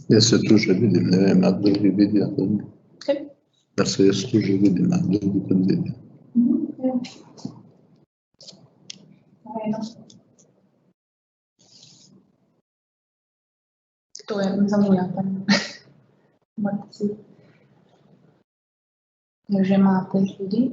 Ja se tu že vidim, ne vem, a drugi vidijo. Da se jaz tu že vidim, a drugi tudi vidijo. To je zamujate. Že imate ljudi.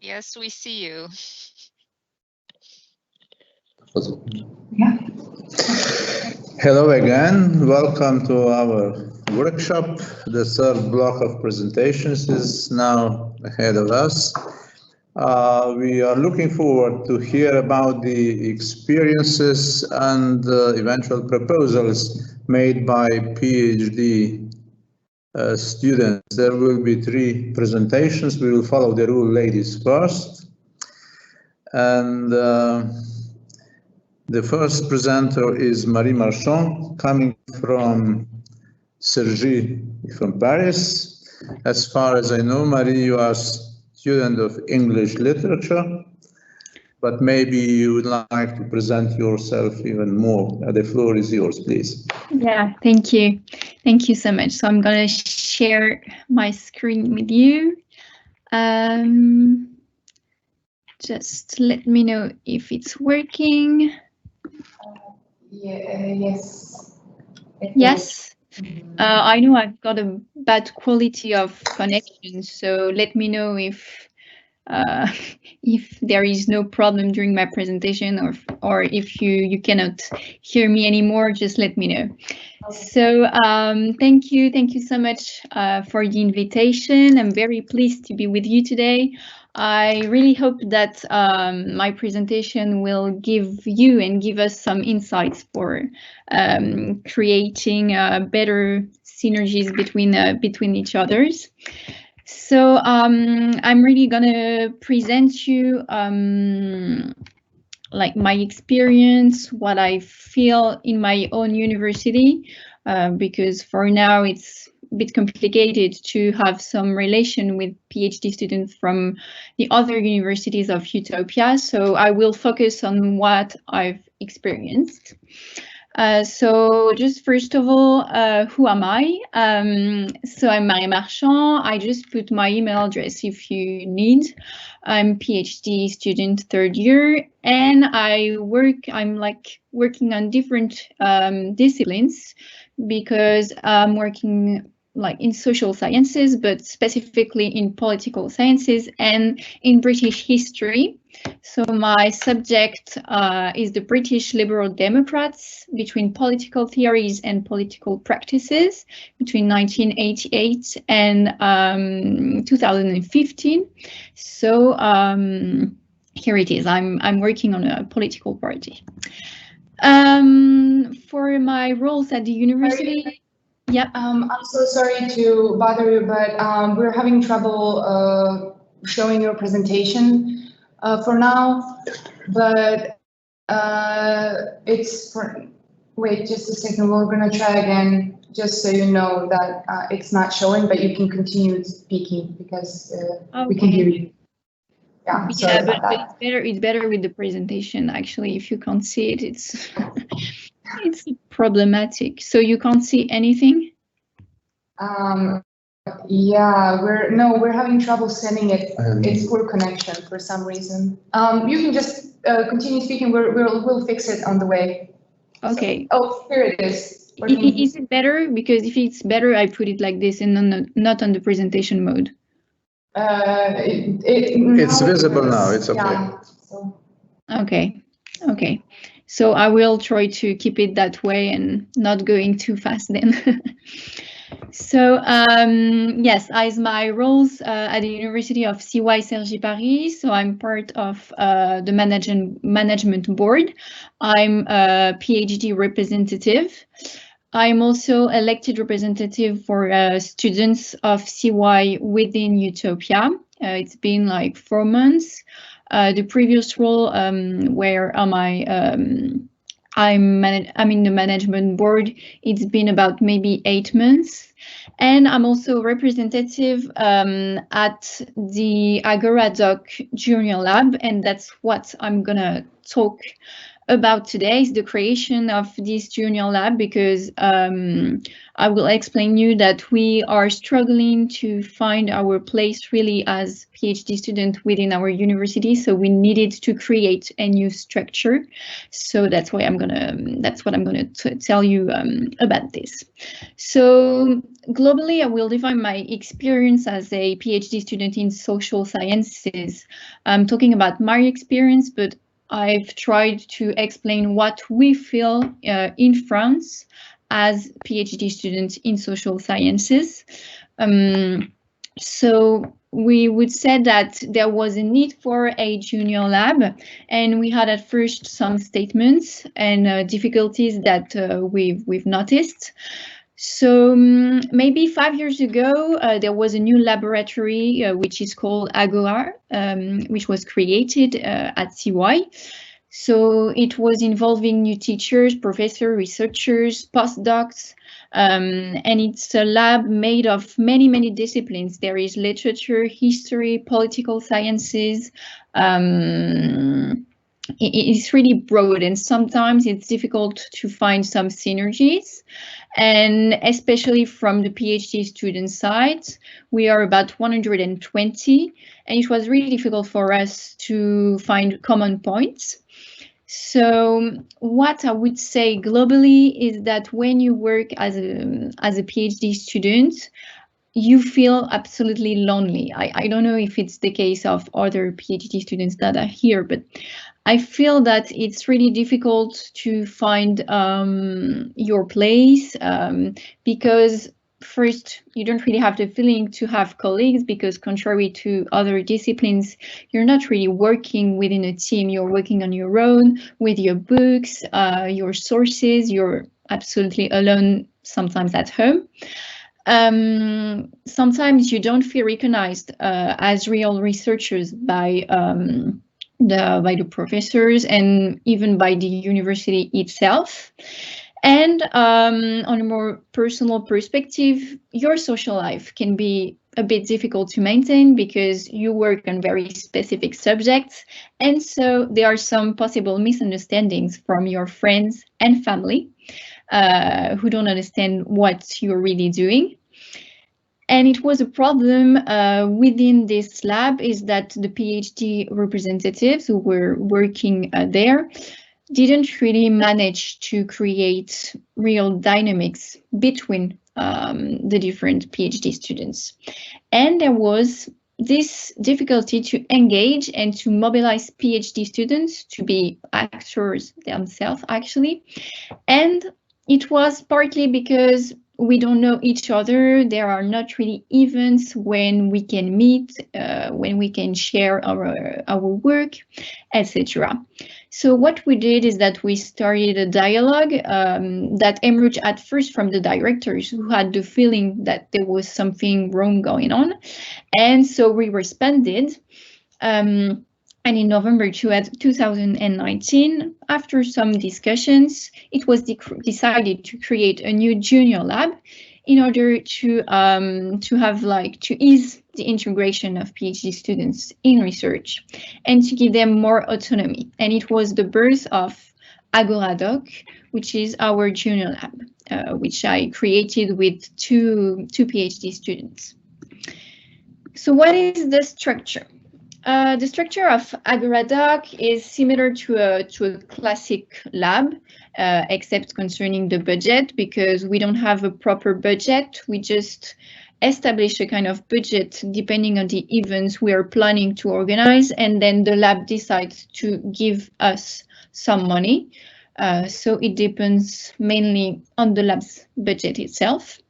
Yes, we see you. Yeah. Hello again, welcome to our workshop. The third block of presentations is now ahead of us. We are looking forward to hear about the experiences and eventual proposals made by PhD students. There will be 3 presentations. We will follow the rule ladies first. And the first presenter is Marie Marchand, coming from Cergy, from Paris. As far as I know, Marie, you are a student of English literature, but maybe you would like to present yourself even more. The floor is yours, please. Yeah, thank you. Thank you so much. So I'm going to share my screen with you. Just let me know if it's working. Yes. Yes. I know I've got a bad quality of connection, so let me know if there is no problem during my presentation, or if you cannot hear me anymore, just let me know. So thank you so much for the invitation. I'm very pleased to be with you today. I really hope that my presentation will give you and give us some insights for creating better synergies between each others. So I'm really gonna present you like my experience, what I feel in my own university, because for now it's a bit complicated to have some relation with PhD students from the other universities of Utopia. So I will focus on what I've experienced. So just first of all, who am I? So I'm Marie Marchand. I just put my email address if you need. I'm PhD student 3rd year, and I'm like working on different disciplines, because I'm working like in social sciences, but specifically in political sciences and in British history. So my subject is the British Liberal Democrats between political theories and political practices between 1988 and 2015. So here it is. I'm working on a political party. For my roles at the university. Yeah. I'm so sorry to bother you, but we're having trouble showing your presentation for now. But it's for. Wait, just a second. We're gonna try again, just so you know that it's not showing, but you can continue speaking because we can hear you. Yeah. Sorry about that. It's better with the presentation. Actually, if you can't see it, it's it's problematic. So you can't see anything? Yeah, we're having trouble sending it. It's poor connection for some reason. You can just continue speaking. We'll fix it on the way. Okay. So, here it is. Is it better? Because if it's better, I put it like this and not on the presentation mode. It's visible now. It's okay. Yeah, so. Okay. So I will try to keep it that way and not going too fast then. So yes, as my roles at the University of CY Cergy-Pontoise, so I'm part of the management board. I'm a PhD representative. I'm also elected representative for students of CY within Utopia. It's been like 4 months. The previous role where I'm in the management board, it's been about maybe 8 months. And I'm also representative at the Agora-Doc Junior Lab, and that's what I'm gonna talk about today, is the creation of this junior lab, because I will explain you that we are struggling to find our place really as PhD student within our university, so we needed to create a new structure. So that's what I'm gonna tell you about this. So globally, I will define my experience as a PhD student in social sciences. I'm talking about my experience, but I've tried to explain what we feel in France as PhD students in social sciences. So we would say that there was a need for a junior lab, and we had at first some statements and difficulties that we've noticed. So maybe 5 years ago, there was a new laboratory which is called Agora, which was created at CY. So it was involving new teachers, professors, researchers, postdocs, and it's a lab made of many, many disciplines. There is literature, history, political sciences. It's really broad, and sometimes it's difficult to find some synergies. And especially from the PhD student side, we are about 120, and it was really difficult for us to find common points. So what I would say globally is that when you work as a PhD student, you feel absolutely lonely. I don't know if it's the case of other PhD students that are here, but I feel that it's really difficult to find your place because first, you don't really have the feeling to have colleagues, because contrary to other disciplines, you're not really working within a team. You're working on your own with your books, your sources. You're absolutely alone, sometimes at home. Sometimes you don't feel recognized as real researchers by the professors and even by the university itself. And on a more personal perspective, your social life can be a bit difficult to maintain because you work on very specific subjects. And so there are some possible misunderstandings from your friends and family who don't understand what you're really doing. And it was a problem within this lab, is that the PhD representatives who were working there didn't really manage to create real dynamics between the different PhD students. And there was this difficulty to engage and to mobilize PhD students to be actors themselves, actually. And it was partly because we don't know each other. There are not really events when we can meet, when we can share our work, etc. So what we did is that we started a dialogue that emerged at first from the directors, who had the feeling that there was something wrong going on. And so we responded. And in November 2019, after some discussions, it was decided to create a new junior lab in order to ease the integration of PhD students in research and to give them more autonomy. And it was the birth of Agora-Doc, which is our junior lab, which I created with two PhD students. So what is the structure? The structure of Agora-Doc is similar to a classic lab, except concerning the budget, because we don't have a proper budget. We just establish a kind of budget depending on the events we are planning to organize, and then the lab decides to give us some money. So it depends mainly on the lab's budget itself.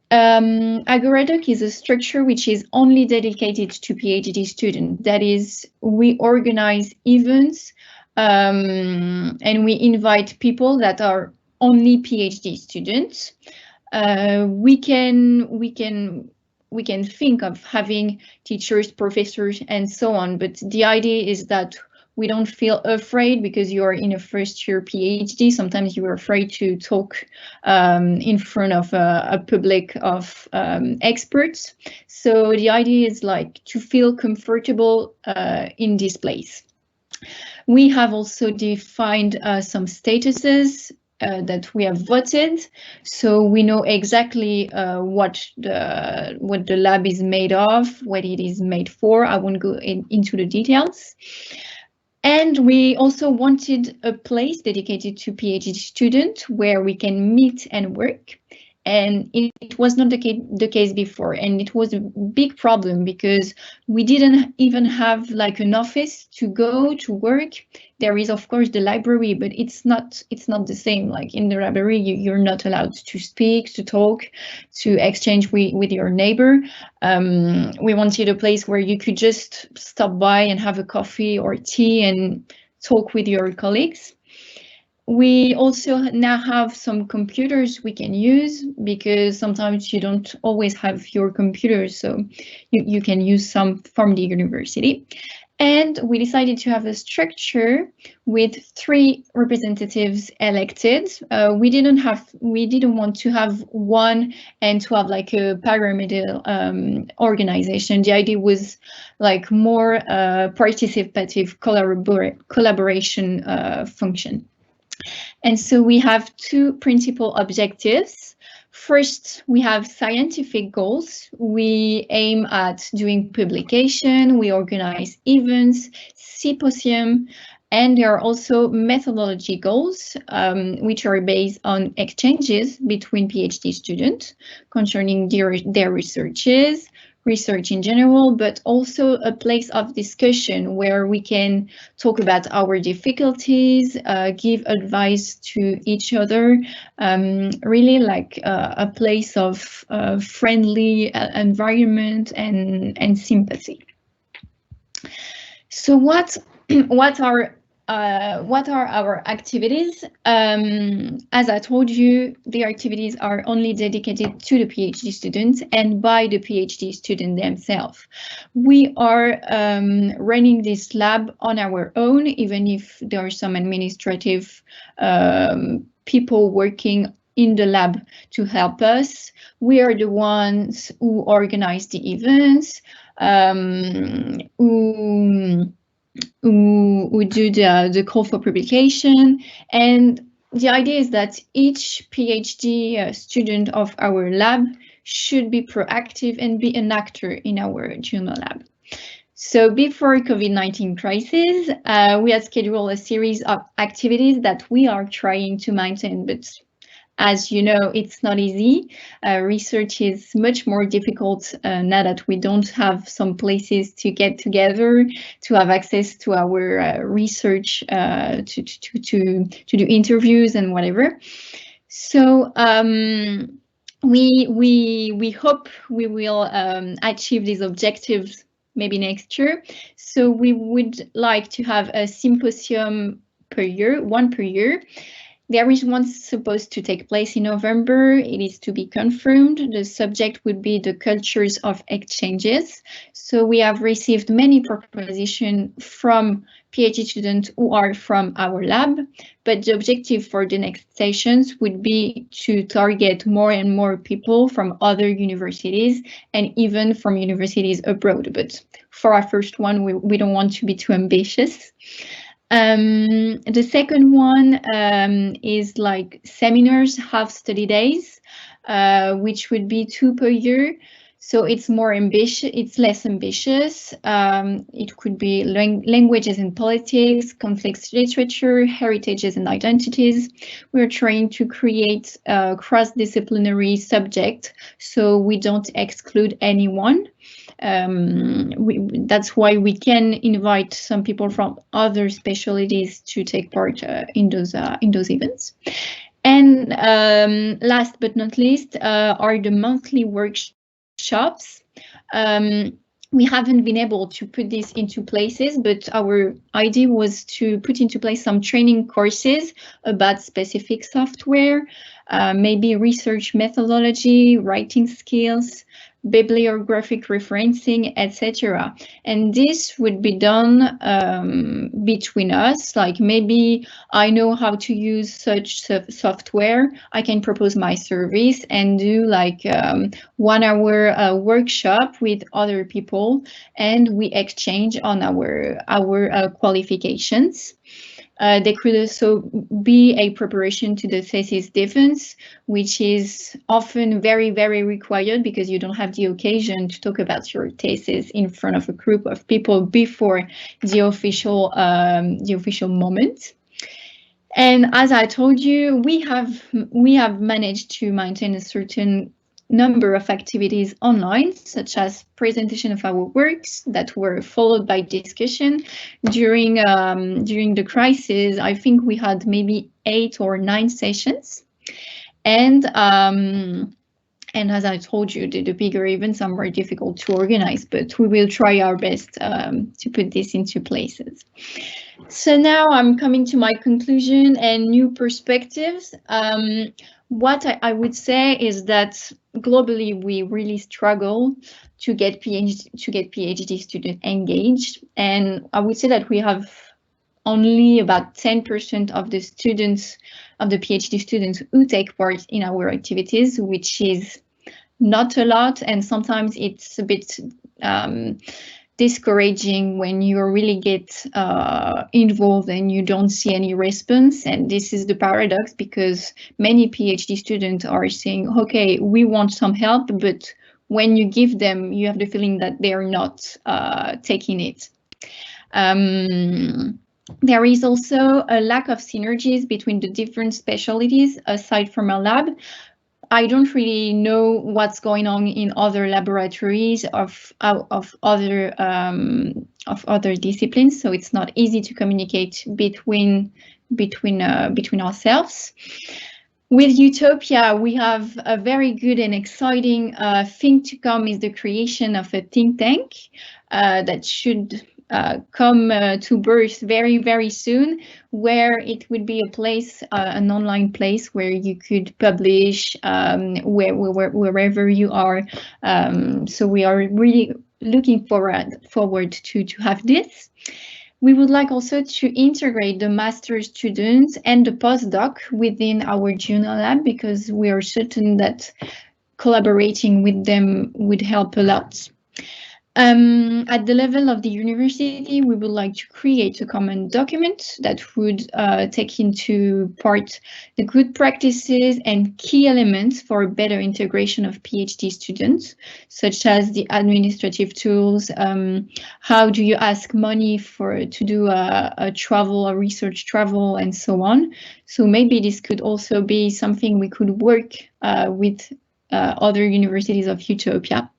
Agora-Doc is a structure which is only dedicated to PhD students. That is, we organize events and we invite people that are only PhD students. We can think of having teachers, professors, and so on, but the idea is that we don't feel afraid because you are in a first year PhD. Sometimes you are afraid to talk in front of a public of experts. So the idea is like to feel comfortable in this place. We have also defined some statuses that we have voted, so we know exactly what the lab is made of, what it is made for. I won't go into the details. And we also wanted a place dedicated to PhD students where we can meet and work. And it was not the case before, and it was a big problem because we didn't even have like an office to go to work. There is of course the library, but it's not the same. Like in the library, you're not allowed to speak, to talk, to exchange with your neighbor. We wanted a place where you could just stop by and have a coffee or tea and talk with your colleagues. We also now have some computers we can use because sometimes you don't always have your computers, so you can use some from the university. And we decided to have a structure with 3 representatives elected. We didn't want to have one and to have like a pyramidal organization. The idea was like more participative collaboration function. And so we have 2 principal objectives. First, we have scientific goals. We aim at doing publication, we organize events, symposium, and there are also methodology goals, which are based on exchanges between PhD students concerning their researches, research in general, but also a place of discussion where we can talk about our difficulties, give advice to each other, really like a place of friendly environment and sympathy. So what are our activities? As I told you, the activities are only dedicated to the PhD students and by the PhD student themselves. We are running this lab on our own, even if there are some administrative people working in the lab to help us. We are the ones who organize the events, who do the call for publication. And the idea is that each PhD student of our lab should be proactive and be an actor in our journal lab. So before COVID-19 crisis, we had scheduled a series of activities that we are trying to maintain, but as you know, it's not easy. Research is much more difficult now that we don't have some places to get together, to have access to our research, to do interviews and whatever. So we hope we will achieve these objectives maybe next year. So we would like to have a symposium per year, one per year. There is one supposed to take place in November. It is to be confirmed. The subject would be the cultures of exchanges. So we have received many propositions from PhD students who are from our lab, but the objective for the next sessions would be to target more and more people from other universities and even from universities abroad. But for our first one, we don't want to be too ambitious. The second one is like seminars, half study days, which would be 2 per year. So it's more ambitious, it's less ambitious. It could be languages and politics, conflict literature, heritages and identities. We're trying to create a cross-disciplinary subject, so we don't exclude anyone. That's why we can invite some people from other specialties to take part in those events. And last but not least are the monthly workshops. we haven't been able to put this into places, but our idea was to put into place some training courses about specific software, maybe research methodology, writing skills, bibliographic referencing, etc. And this would be done between us, like maybe I know how to use such software, I can propose my service and do like 1 hour workshop with other people, and we exchange on our qualifications. There could also be a preparation to the thesis defense, which is often very, very required because you don't have the occasion to talk about your thesis in front of a group of people before the official moment. And as I told you, we have managed to maintain a certain number of activities online, such as presentation of our works that were followed by discussion. During the crisis, I think we had maybe 8 or 9 sessions. And as I told you, the bigger events are more difficult to organize, but we will try our best to put this into places. So now I'm coming to my conclusion and new perspectives. What I would say is that globally we really struggle to get PhD students engaged, and I would say that we have only about 10% of the students, of the PhD students, who take part in our activities, which is not a lot, and sometimes it's a bit discouraging when you really get involved and you don't see any response. And this is the paradox, because many PhD students are saying, okay, we want some help, but when you give them, you have the feeling that they're not taking it. There is also a lack of synergies between the different specialties aside from our lab. I don't really know what's going on in other laboratories of other disciplines, so it's not easy to communicate between ourselves. With Utopia, we have a very good and exciting thing to come, is the creation of a think tank that should come to birth very, very soon, where it would be a place, an online place where you could publish wherever you are. So we are really looking forward to have this. We would like also to integrate the master students and the postdoc within our junior lab, because we are certain that collaborating with them would help a lot. At the level of the university, we would like to create a common document that would take into part the good practices and key elements for better integration of PhD students, such as the administrative tools, how do you ask money to do a research travel, and so on. So maybe this could also be something we could work with other universities of Utopia.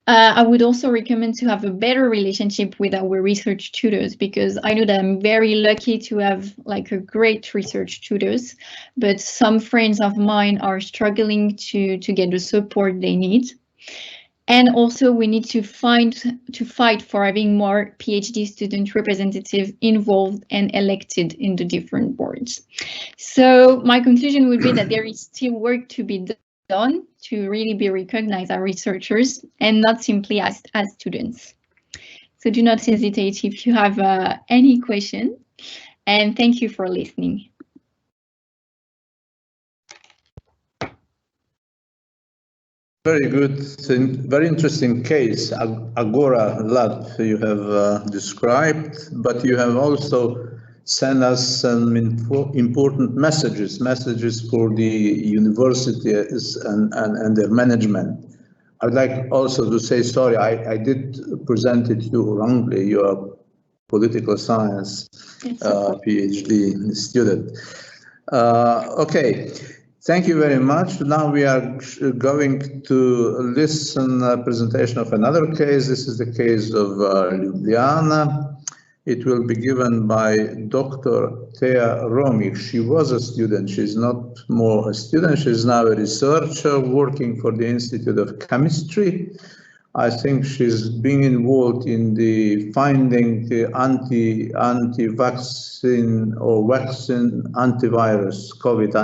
I would also recommend to have a better relationship with our research tutors, because I know that I'm very lucky to have like a great research tutors, but some friends of mine are struggling to get the support they need. And also we need to fight for having more PhD student representatives involved and elected in the different boards. So my conclusion would be that there is still work to be done to really be recognized as researchers and not simply as students. So do not hesitate if you have any question, and thank you for listening. Very good, very interesting case, Agora Lab you have described, but you have also sent us some important messages for the universities and their management. I'd like also to say sorry, I did present it you wrongly. You are political science PhD student. Okay, thank you very much. Now we are going to listen a presentation of another case. This is the case of Ljubljana. It will be given by Dr. Thea Romih. She was a student. She's not more a student. She's now a researcher working for the Institute of Chemistry, I think she's been involved in the finding the anti-vaccine or vaccine antivirus COVID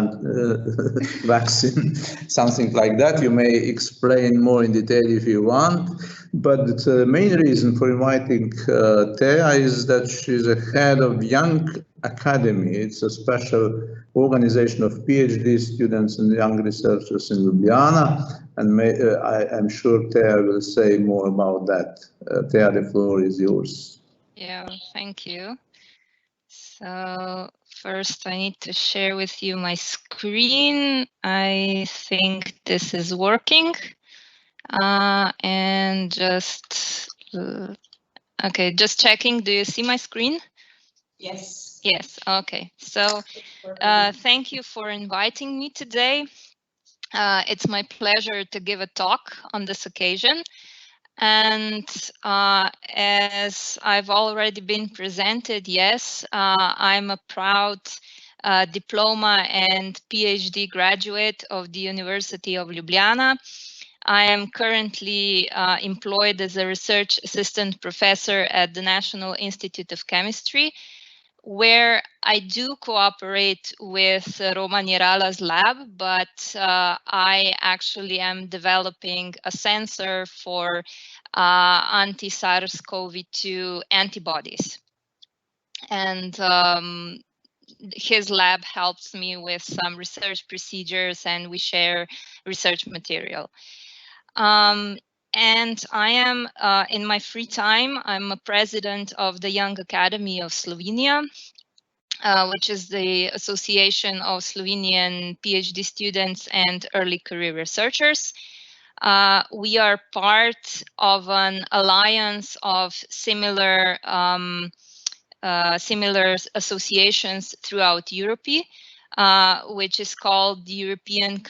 vaccine, something like that. You may explain more in detail if you want. But the main reason for inviting Thea is that she's a head of Young Academy. It's a special organization of PhD students and young researchers in Ljubljana. And I'm sure Thea will say more about that. Thea, the floor is yours. Yeah, thank you. So first I need to share with you my screen. I think this is working. And just, okay, just checking. Do you see my screen? Yes. Yes, okay. So thank you for inviting me today. It's my pleasure to give a talk on this occasion. And as I've already been presented, yes, I'm a proud diploma and PhD graduate of the University of Ljubljana. I am currently employed as a research assistant professor at the National Institute of Chemistry, where I do cooperate with Roman Jerala's lab, but I actually am developing a sensor for anti-SARS-CoV-2 antibodies. And his lab helps me with some research procedures, and we share research material. And I am, in my free time, I'm a president of the Young Academy of Slovenia, which is the Association of Slovenian PhD students and early career researchers. We are part of an alliance of similar associations throughout Europe, which is called the European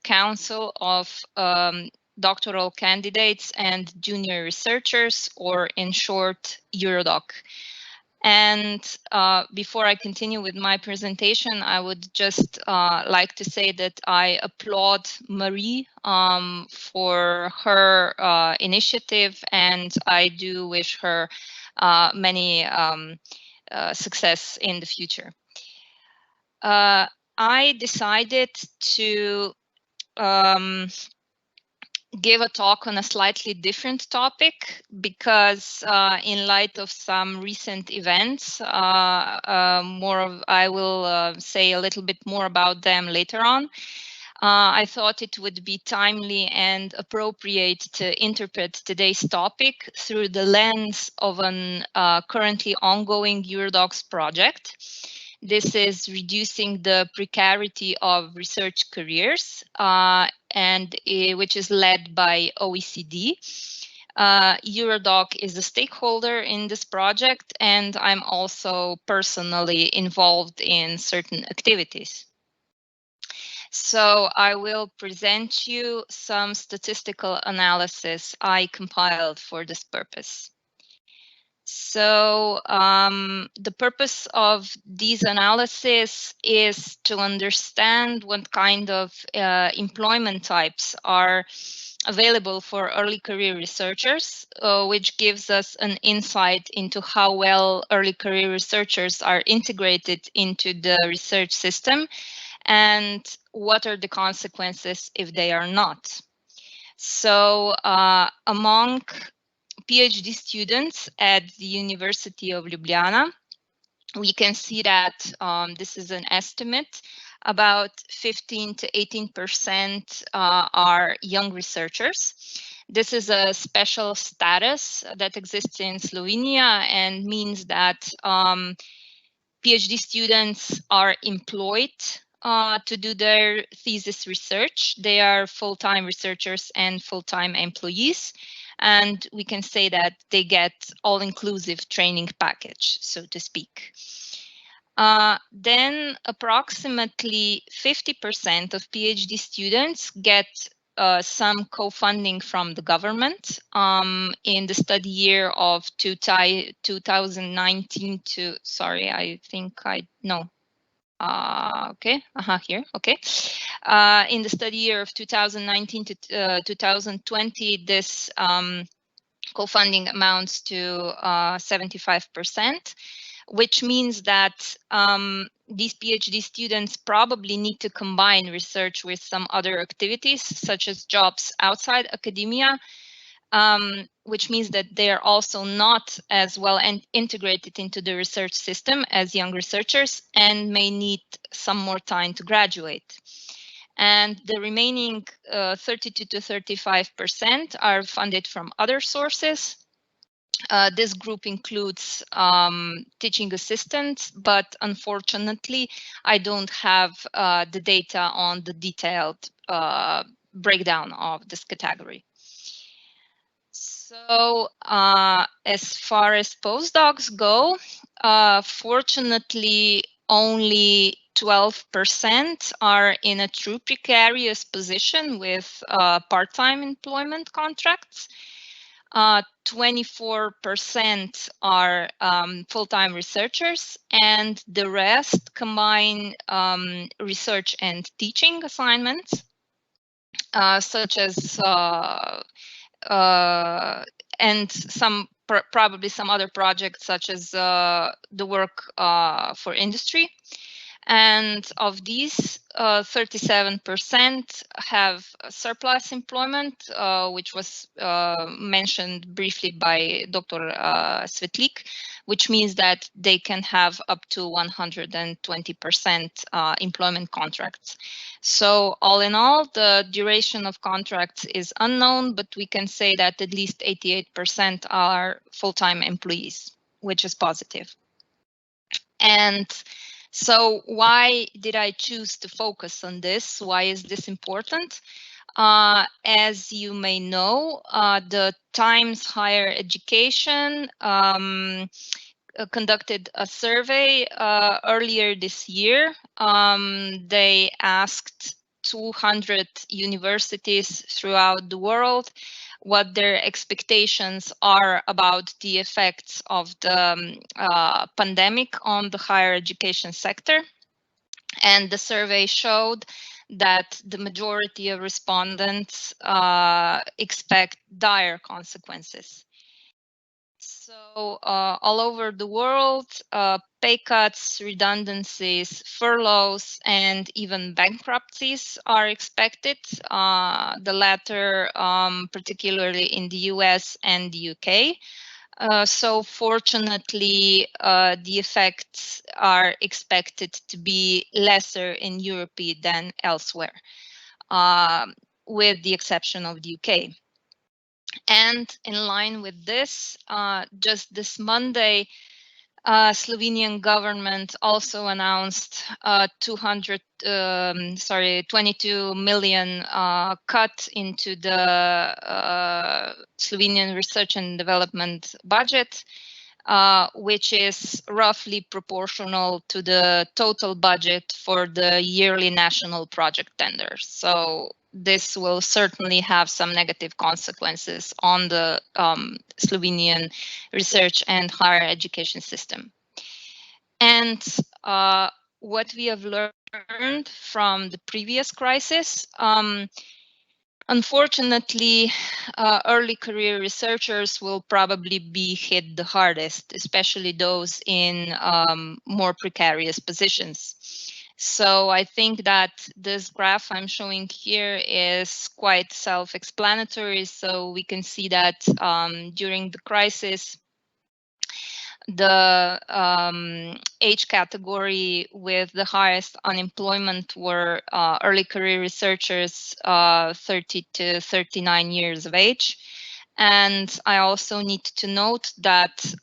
Council of Doctoral Candidates and Junior Researchers, or in short, EURODOC. And before I continue with my presentation, I would just like to say that I applaud Marie for her initiative, and I do wish her many success in the future. I decided to give a talk on a slightly different topic because in light of some recent events, I will say a little bit more about them later on. I thought it would be timely and appropriate to interpret today's topic through the lens of an currently ongoing EURODOCS project. This is reducing the precarity of research careers, which is led by OECD. EURODOC is a stakeholder in this project, and I'm also personally involved in certain activities. So I will present you some statistical analysis I compiled for this purpose. So the purpose of these analyses is to understand what kind of employment types are available for early career researchers, which gives us an insight into how well early career researchers are integrated into the research system and what are the consequences if they are not. So among PhD students at the University of Ljubljana, we can see that this is an estimate. About 15 to 18% are young researchers. This is a special status that exists in Slovenia and means that PhD students are employed to do their thesis research. They are full-time researchers and full-time employees. And we can say that they get all-inclusive training package, so to speak. Then approximately 50% of PhD students get some co-funding from the government in the study year of 2019 to, sorry, I think Here, okay. In the study year of 2019 to 2020, this co-funding amounts to 75%, which means that these PhD students probably need to combine research with some other activities, such as jobs outside academia, which means that they are also not as well integrated into the research system as young researchers and may need some more time to graduate. And the remaining 32 to 35% are funded from other sources. This group includes teaching assistants, but unfortunately, I don't have the data on the detailed breakdown of this category. So as far as postdocs go, fortunately, only 12% are in a true precarious position with part-time employment contracts. 24% are full-time researchers, and the rest combine research and teaching assignments, such as and probably some other projects, such as the work for industry. And of these, 37% have surplus employment, which was mentioned briefly by Dr. Svetlik, which means that they can have up to 120% employment contracts. So all in all, the duration of contracts is unknown, but we can say that at least 88% are full-time employees, which is positive. And so why did I choose to focus on this? Why is this important? As you may know, the Times Higher Education conducted a survey earlier this year. They asked 200 universities throughout the world what their expectations are about the effects of the pandemic on the higher education sector. And the survey showed that the majority of respondents expect dire consequences. So all over the world, pay cuts, redundancies, furloughs, and even bankruptcies are expected, the latter particularly in the US and the UK. So fortunately, the effects are expected to be lesser in Europe than elsewhere, with the exception of the UK. And in line with this, just this Monday, Slovenian government also announced 22 million cut into the Slovenian research and development budget, which is roughly proportional to the total budget for the yearly national project tenders. So this will certainly have some negative consequences on the Slovenian research and higher education system. And what we have learned from the previous crisis, unfortunately, early career researchers will probably be hit the hardest, especially those in more precarious positions. So I think that this graph I'm showing here is quite self-explanatory. So we can see that during the crisis, the age category with the highest unemployment were early career researchers 30 to 39 years of age. And I also need to note that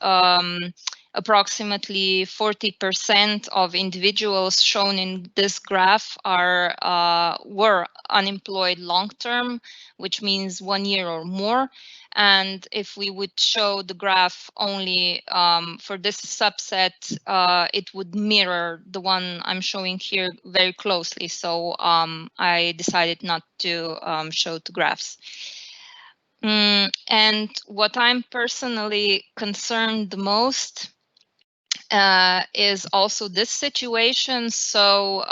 approximately 40% of individuals shown in this graph were unemployed long-term, which means 1 year or more. And if we would show the graph only for this subset, it would mirror the one I'm showing here very closely. So I decided not to show the graphs. And what I'm personally concerned the most is also this situation. So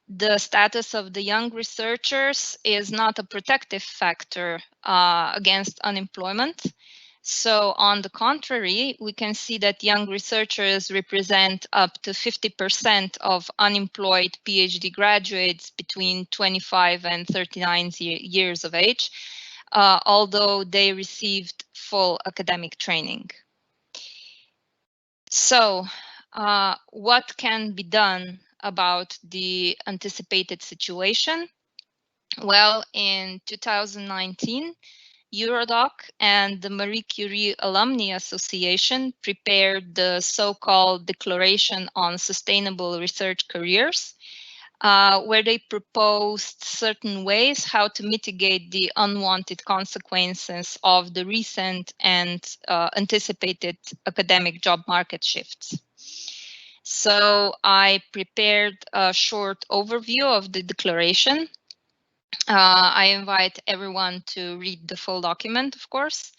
the status of the young researchers is not a protective factor against unemployment. So on the contrary, we can see that young researchers represent up to 50% of unemployed PhD graduates between 25 and 39 years of age, although they received full academic training. So what can be done about the anticipated situation? Well, in 2019, EURODOC and the Marie Curie Alumni Association prepared the so-called Declaration on Sustainable Research Careers, where they proposed certain ways how to mitigate the unwanted consequences of the recent and anticipated academic job market shifts. So I prepared a short overview of the declaration. I invite everyone to read the full document, of course.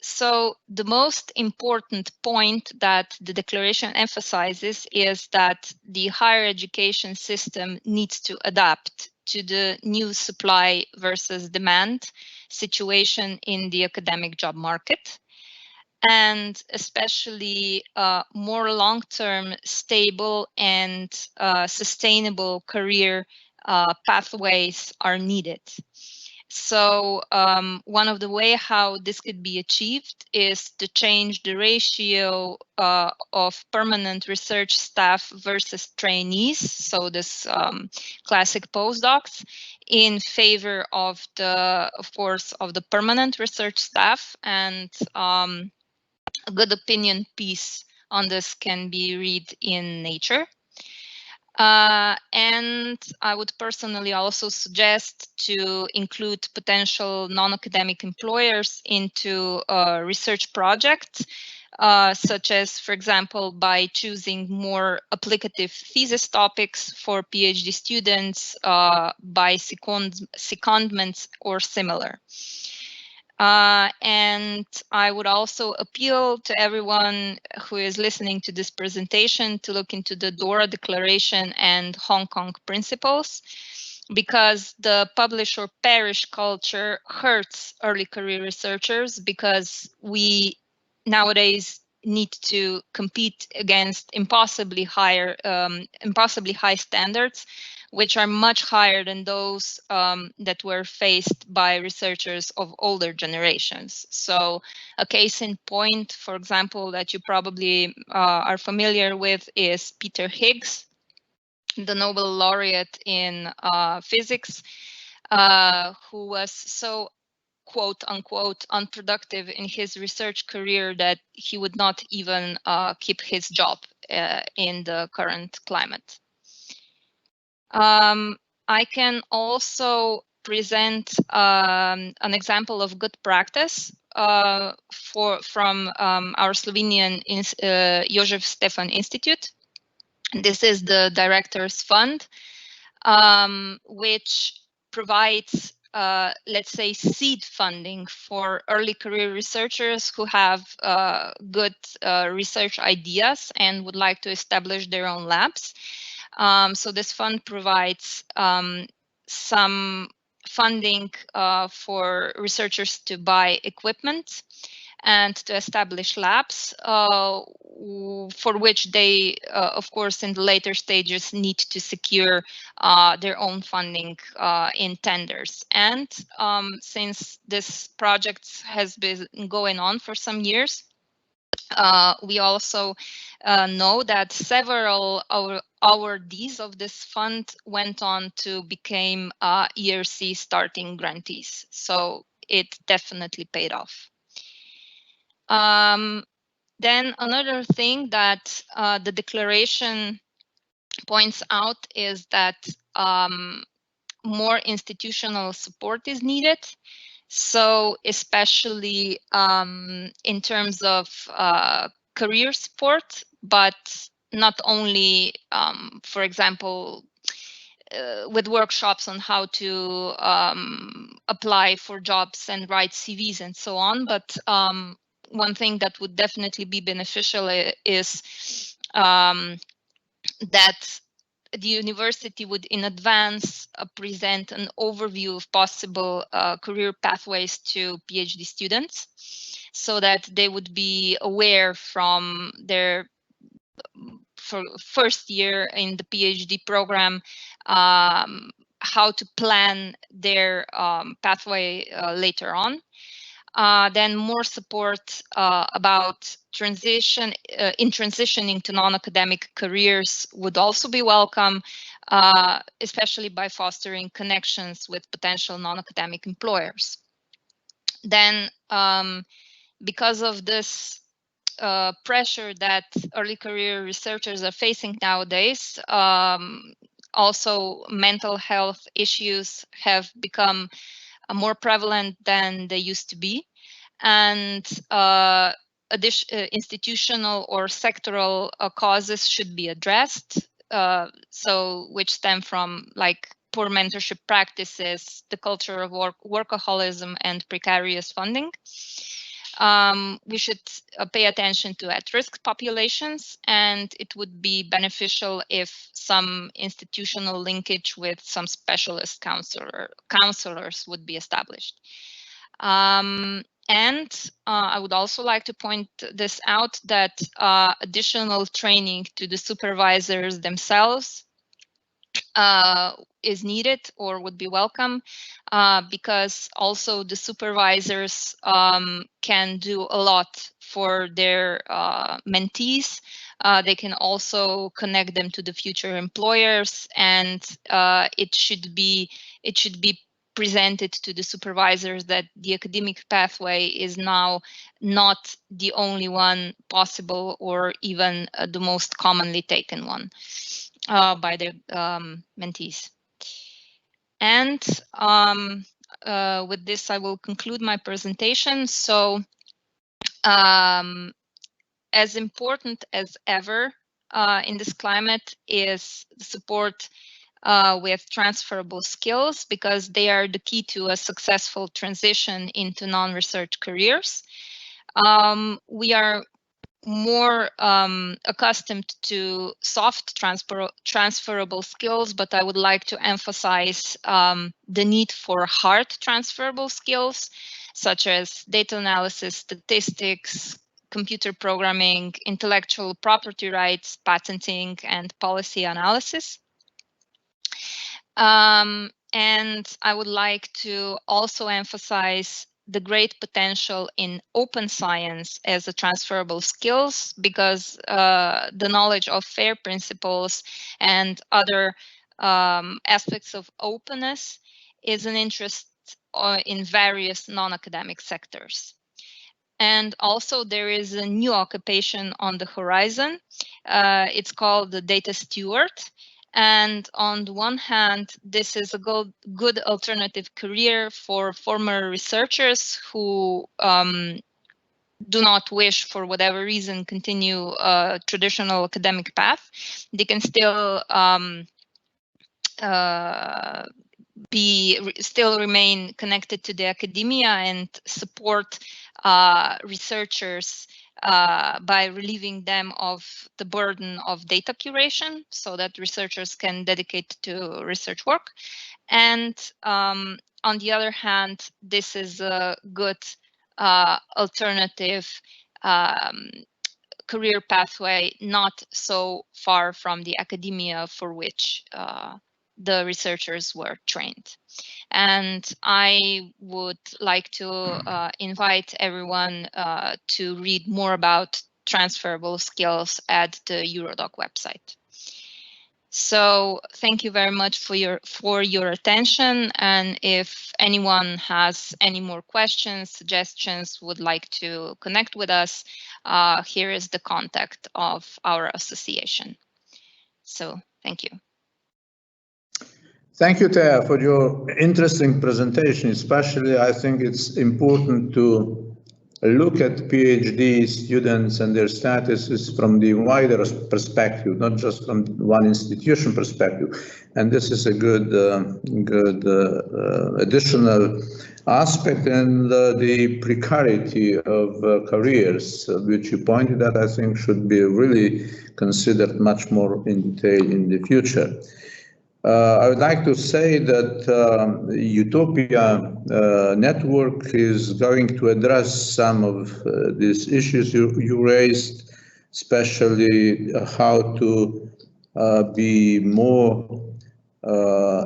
So the most important point that the declaration emphasizes is that the higher education system needs to adapt to the new supply versus demand situation in the academic job market, and especially more long-term, stable and sustainable career pathways are needed. So one of the ways how this could be achieved is to change the ratio of permanent research staff versus trainees, so this classic postdocs, in favor of course, of the permanent research staff. And a good opinion piece on this can be read in Nature. And I would personally also suggest to include potential non-academic employers into research projects, such as, for example, by choosing more applicative thesis topics for PhD students by secondments or similar. And I would also appeal to everyone who is listening to this presentation to look into the DORA Declaration and Hong Kong Principles, because the publish or perish culture hurts early career researchers, because we nowadays need to compete against impossibly high standards, which are much higher than those that were faced by researchers of older generations. So a case in point, for example, that you probably are familiar with is Peter Higgs, the Nobel laureate in physics, who was so quote unquote unproductive in his research career that he would not even keep his job in the current climate. I can also present an example of good practice from our Slovenian Jožef Stefan Institute. This is the Director's Fund, which provides, let's say, seed funding for early career researchers who have good research ideas and would like to establish their own labs. So this fund provides some funding for researchers to buy equipment and to establish labs, for which they, of course, in the later stages need to secure their own funding in tenders. And since this project has been going on for some years, we also know that several awardees of this fund went on to become ERC starting grantees. So it definitely paid off. Then another thing that the declaration points out is that more institutional support is needed. So especially in terms of career support, but not only, for example, with workshops on how to apply for jobs and write CVs and so on, but one thing that would definitely be beneficial is that the university would in advance present an overview of possible career pathways to PhD students, so that they would be aware from their first year in the PhD program how to plan their pathway later on. Then more support about transitioning to non-academic careers would also be welcome, especially by fostering connections with potential non-academic employers. Then, because of this pressure that early career researchers are facing nowadays, also mental health issues have become more prevalent than they used to be, and institutional or sectoral causes should be addressed, so which stem from like poor mentorship practices, the culture of workaholism, and precarious funding. We should pay attention to at-risk populations, and it would be beneficial if some institutional linkage with some specialist counselors would be established. And I would also like to point this out, that additional training to the supervisors themselves is needed or would be welcome, because also the supervisors can do a lot for their mentees. They can also connect them to the future employers, and it should be presented to the supervisors that the academic pathway is now not the only one possible, or even the most commonly taken one by their mentees. And with this, I will conclude my presentation. So, as important as ever in this climate is the support with transferable skills, because they are the key to a successful transition into non-research careers. We are more accustomed to soft transferable skills, but I would like to emphasize the need for hard transferable skills, such as data analysis, statistics, computer programming, intellectual property rights, patenting, and policy analysis. And I would like to also emphasize the great potential in open science as a transferable skills, because the knowledge of FAIR principles and other aspects of openness is an interest in various non-academic sectors. And also there is a new occupation on the horizon. It's called the data steward. And on the one hand, this is a good alternative career for former researchers who do not wish, for whatever reason, continue a traditional academic path. They can still remain connected to the academia and support researchers by relieving them of the burden of data curation, so that researchers can dedicate to research work. And on the other hand, this is a good alternative career pathway, not so far from the academia for which the researchers were trained. And I would like to invite everyone to read more about transferable skills at the Eurodoc website. So thank you very much for your attention. And if anyone has any more questions, suggestions, would like to connect with us, here is the contact of our association. So thank you. Thank you, Taya, for your interesting presentation. Especially, I think it's important to look at PhD students and their statuses from the wider perspective, not just from one institution perspective. And this is a good additional aspect. And the precarity of careers, which you pointed at, I think should be really considered much more in detail in the future. I would like to say that Utopia network is going to address some of these issues you raised, especially how to be more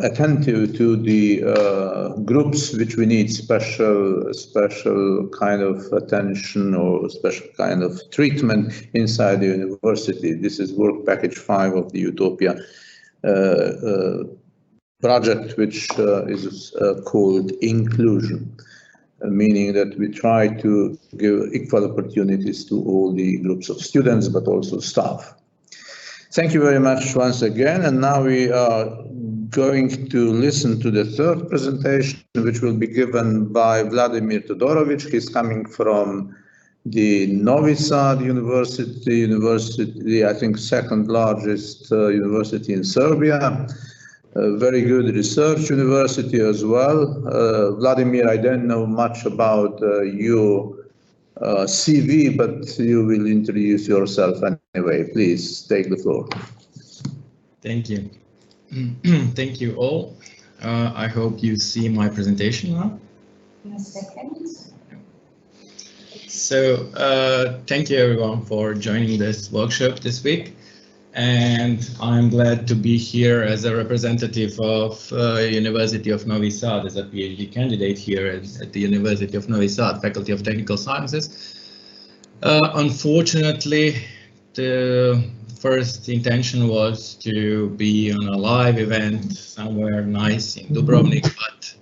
attentive to the groups which we need special kind of attention or special kind of treatment inside the university. This is work package 5 of the Utopia project, which is called inclusion, meaning that we try to give equal opportunities to all the groups of students, but also staff. Thank you very much once again. And now we are going to listen to the third presentation, which will be given by Vladimir Todorović. He's coming from the Novi Sad University, I think second largest university in Serbia. A very good research university as well. Vladimir, I don't know much about your CV, but you will introduce yourself anyway. Please take the floor. Thank you. Thank you all. I hope you see my presentation now. In a second. So thank you everyone for joining this workshop this week, and I'm glad to be here as a representative of University of Novi Sad, as a PhD candidate here at the University of Novi Sad, Faculty of Technical Sciences. Unfortunately, the first intention was to be on a live event somewhere nice in Dubrovnik, but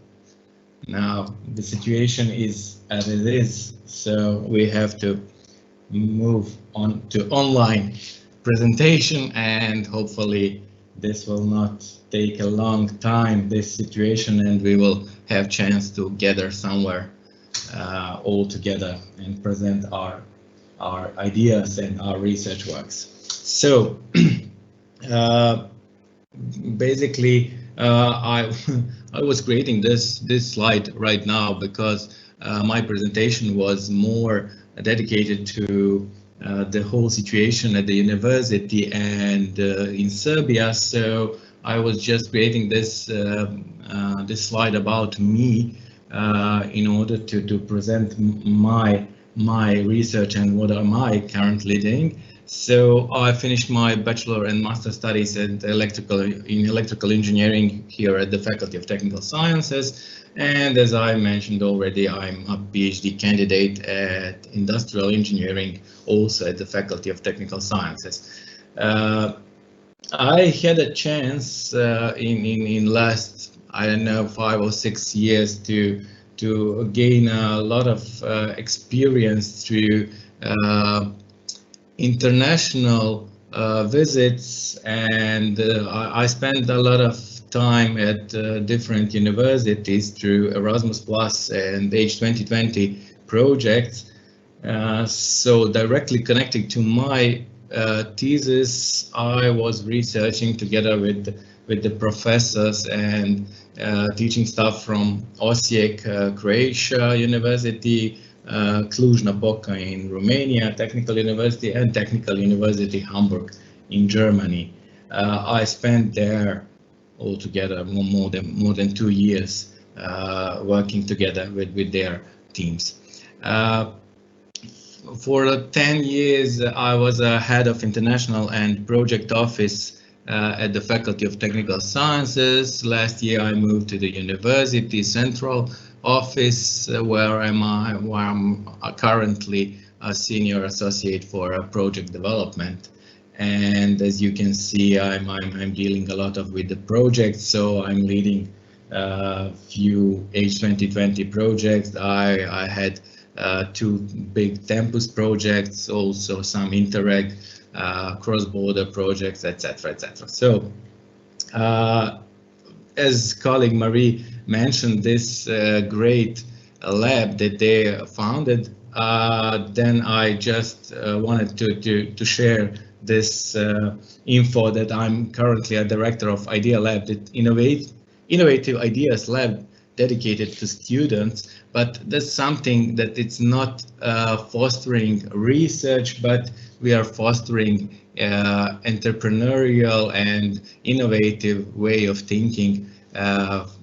now the situation is as it is, so we have to move on to online presentation, and hopefully this will not take a long time, this situation, and we will have chance to gather somewhere all together and present our ideas and our research works. So basically I was creating this slide right now because my presentation was more dedicated to the whole situation at the university and in Serbia. So I was just creating this this slide about me in order to present my research and what am I currently doing. So I finished my bachelor and master studies in electrical engineering here at the Faculty of Technical Sciences. And as I mentioned already, I'm a PhD candidate at industrial engineering, also at the Faculty of Technical Sciences. I had a chance in last, I don't know, 5 or 6 years to gain a lot of experience through international visits, and I spent a lot of time at different universities through Erasmus Plus and H2020 projects. So directly connected to my thesis, I was researching together with the professors and teaching staff from Osijek, Croatia University, Cluj-Napoca in Romania, Technical University, and Technical University Hamburg in Germany. I spent there altogether more than 2 years working together with their teams. For 10 years, I was a head of international and project office at the Faculty of Technical Sciences. Last year, I moved to the university central office, where I'm currently a senior associate for project development. And as you can see, I'm dealing a lot with the projects, so I'm leading a few H2020 projects. I had 2 big Tempus projects, also some Interreg cross-border projects, etc., etc. So, as colleague Marie mentioned, this great lab that they founded then I just wanted to share this info that I'm currently a director of Idea Lab, the Innovative Ideas Lab dedicated to students, but that's something that it's not fostering research, but we are fostering entrepreneurial and innovative way of thinking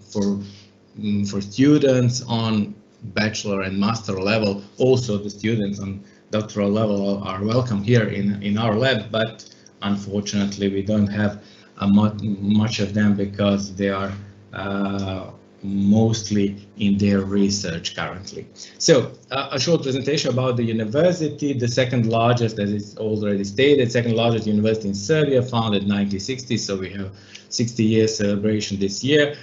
for students on bachelor and master level. Also, the students on doctoral level are welcome here in our lab, but unfortunately we don't have much of them because they are mostly in their research currently. So a short presentation about the university, the second largest, as it's already stated, second largest university in Serbia, founded in 1960, so we have 60-year celebration this year.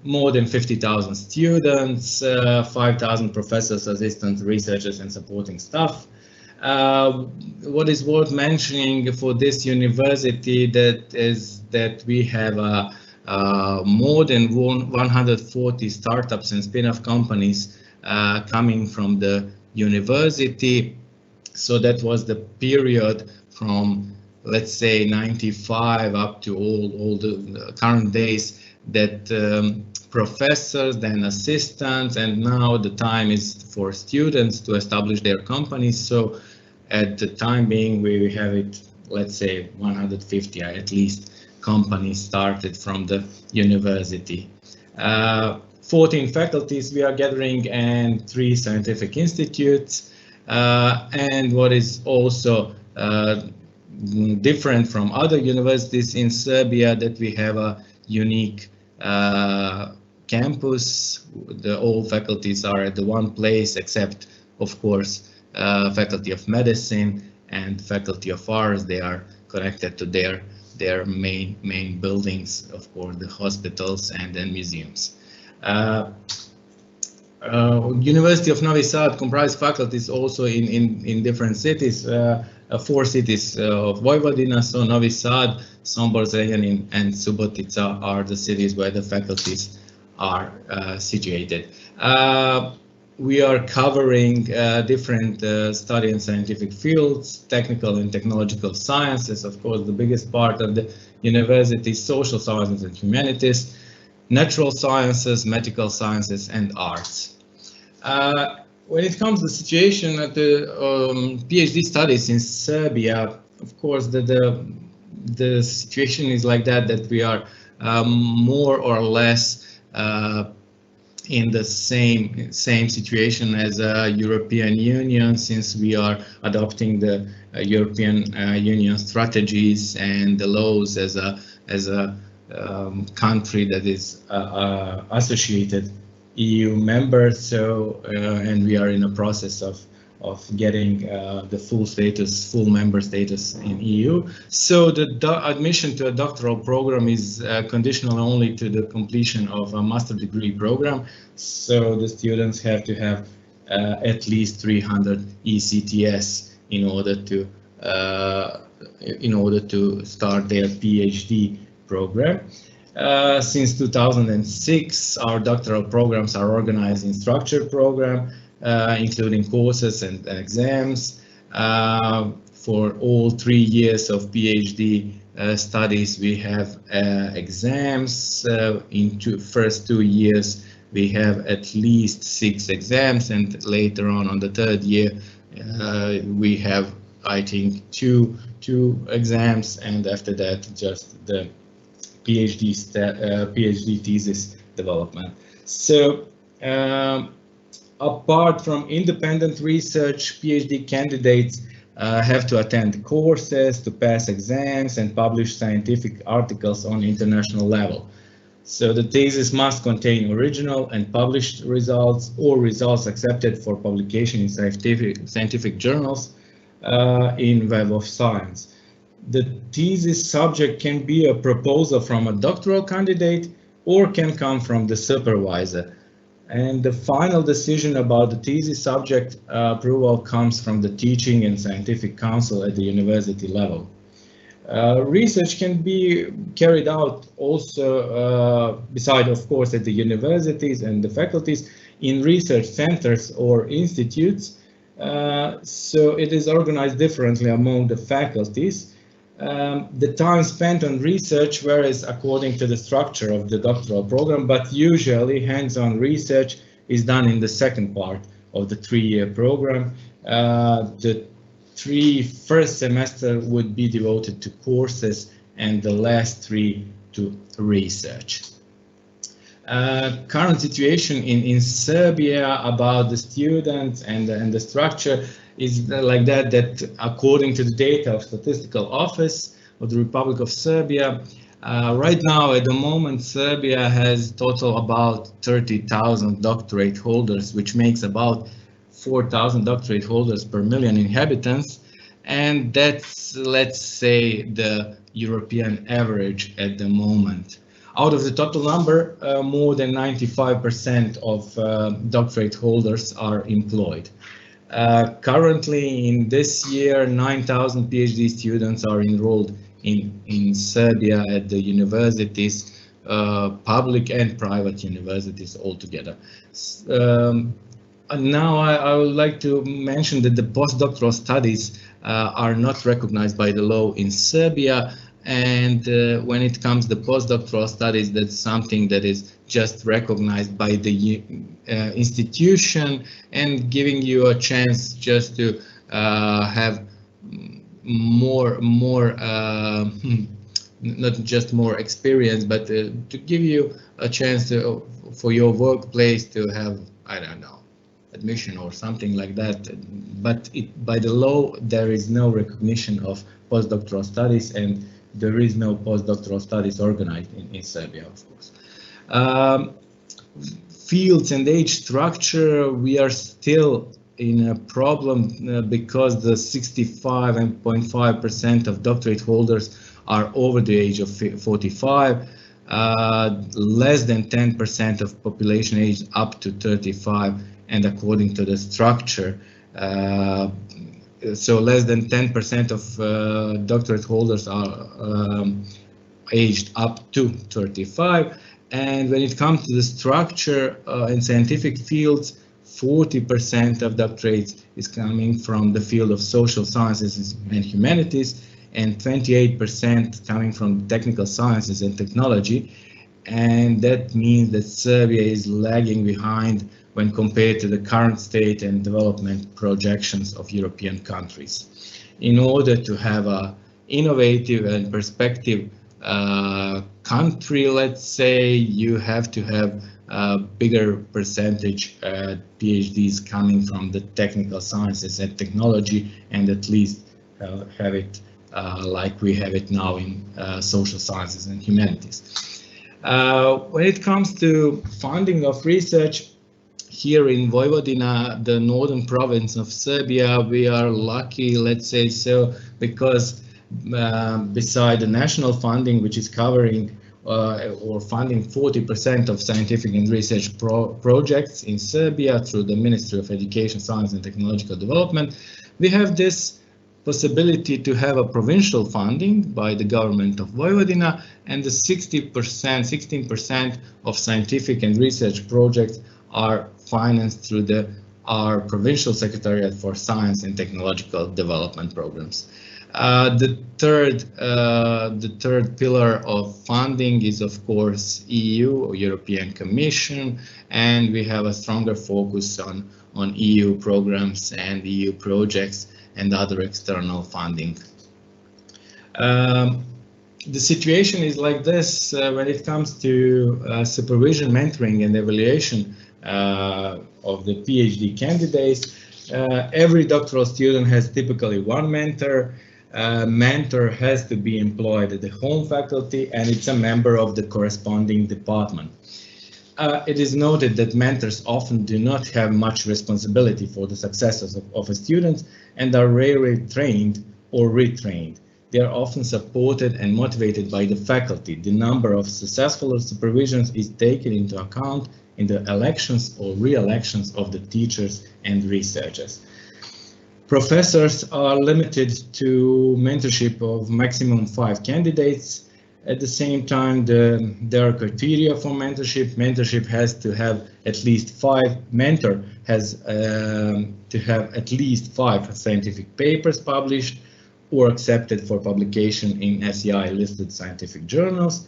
More than 50,000 students, 5,000 professors, assistants, researchers, and supporting staff. What is worth mentioning for this university that we have more than 140 startups and spin-off companies coming from the university. So that was the period from, let's say, 95 up to all the current days, that professors, then assistants, and now the time is for students to establish their companies. So at the time being, we have it, let's say 150 at least companies started from the university. 14 faculties we are gathering and 3 scientific institutes. And what is also different from other universities in Serbia, that we have a unique campus. All faculties are at the one place, except of course Faculty of Medicine and Faculty of Arts. They are connected to their main buildings, of course, the hospitals and then museums. University of Novi Sad comprises faculties also in different cities, 4 cities of Vojvodina, so Novi Sad, Sombor, Zrenjanin, and Subotica are the cities where the faculties are situated. We are covering different study and scientific fields, technical and technological sciences, of course, the biggest part of the university, social sciences and humanities, natural sciences, medical sciences, and arts. When it comes to the situation at the PhD studies in Serbia, of course, the situation is like that we are more or less in the same situation as European Union, since we are adopting the European Union strategies and the laws as a country that is associated EU member. So and we are in a process of getting the full member status in EU. So the admission to a doctoral program is conditional only to the completion of a master degree program. So the students have to have at least 300 ECTS in order to start their PhD program. Since 2006, our doctoral programs are organized in structured program, including courses and exams. For all 3 years of PhD studies, we have exams. In first 2 years, we have at least 6 exams, and later on the 3rd year, we have, I think, two exams, and after that, just the PhD thesis development. So apart from independent research, PhD candidates have to attend courses, to pass exams, and publish scientific articles on international level. So the thesis must contain original and published results or results accepted for publication in scientific journals in Web of Science. The thesis subject can be a proposal from a doctoral candidate or can come from the supervisor. And the final decision about the thesis subject approval comes from the teaching and scientific council at the university level. Research can be carried out also, beside, of course, at the universities and the faculties, in research centers or institutes. So it is organized differently among the faculties. The time spent on research varies according to the structure of the doctoral program, but usually hands-on research is done in the second part of the 3-year program. The 3 first semester would be devoted to courses and the last 3 to research. Current situation in Serbia about the students and the structure is like that according to the data of Statistical Office of the Republic of Serbia, right now at the moment Serbia has total about 30,000 doctorate holders, which makes about 4,000 doctorate holders per million inhabitants, and that's, let's say, the European average at the moment. Out of the total number, more than 95% of doctorate holders are employed. Currently, in this year, 9,000 PhD students are enrolled in Serbia at the universities, public and private universities altogether. Now I would like to mention that the postdoctoral studies are not recognized by the law in Serbia. And when it comes to postdoctoral studies, that's something that is just recognized by the institution and giving you a chance just to have more not just more experience, but to give you a chance for your workplace to have, I don't know, admission or something like that. But by the law, there is no recognition of postdoctoral studies, and there is no postdoctoral studies organized in Serbia, of course. Fields and age structure, we are still in a problem because the 65.5% of doctorate holders are over the age of 45, less than 10% of population aged up to 35, and according to the structure, so less than 10% of doctorate holders are aged up to 35. And when it comes to the structure in scientific fields, 40% of doctorates is coming from the field of social sciences and humanities, and 28% coming from technical sciences and technology. And that means that Serbia is lagging behind when compared to the current state and development projections of European countries. In order to have an innovative and perspective country, let's say, you have to have a bigger percentage PhDs coming from the technical sciences and technology, and at least have it like we have it now in social sciences and humanities. When it comes to funding of research, here in Vojvodina, the northern province of Serbia, we are lucky, let's say so, because beside the national funding, which is covering or funding 40% of scientific and research projects in Serbia through the Ministry of Education, Science and Technological Development, we have this possibility to have a provincial funding by the government of Vojvodina, and the 16% of scientific and research projects are financed through our Provincial Secretariat for Science and Technological Development Programs. The third pillar of funding is, of course, EU or European Commission, and we have a stronger focus on EU programs and EU projects and other external funding. The situation is like this when it comes to supervision, mentoring and evaluation of the PhD candidates. Every doctoral student has typically one mentor. Mentor has to be employed at the home faculty, and it's a member of the corresponding department. It is noted that mentors often do not have much responsibility for the successes of a student and are rarely trained or retrained. They are often supported and motivated by the faculty. The number of successful supervisions is taken into account in the elections or re-elections of the teachers and researchers. Professors are limited to mentorship of maximum 5 candidates. At the same time, there are criteria for mentorship. Mentorship has to have at least 5. Mentor has to have at least 5 scientific papers published or accepted for publication in SEI listed scientific journals.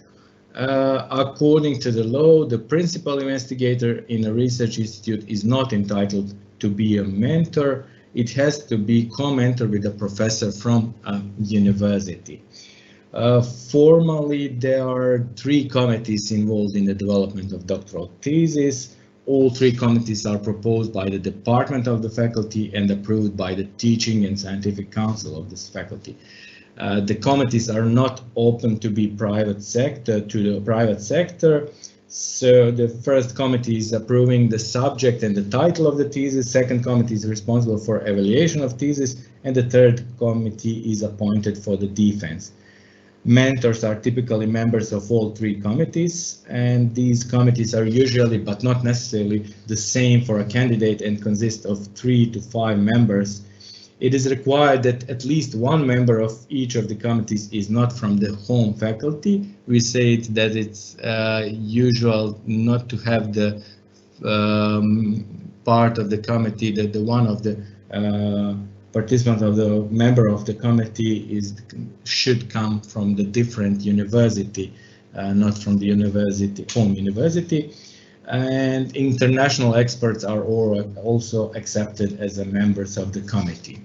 According to the law, the principal investigator in a research institute is not entitled to be a mentor. It has to be co-mentor with a professor from a university. Formally, there are 3 committees involved in the development of doctoral thesis. All 3 committees are proposed by the department of the faculty and approved by the teaching and scientific council of this faculty. The committees are not open to the private sector. So the first committee is approving the subject and the title of the thesis. Second committee is responsible for evaluation of thesis, and the third committee is appointed for the defense. Mentors are typically members of all 3 committees, and these committees are usually, but not necessarily, the same for a candidate and consist of 3 to 5 members. It is required that at least 1 member of each of the committees is not from the home faculty. We say that it's usual not to have the part of the committee that the one of the participant of the member of the committee should come from the different university, not from the home university. And international experts are also accepted as members of the committee.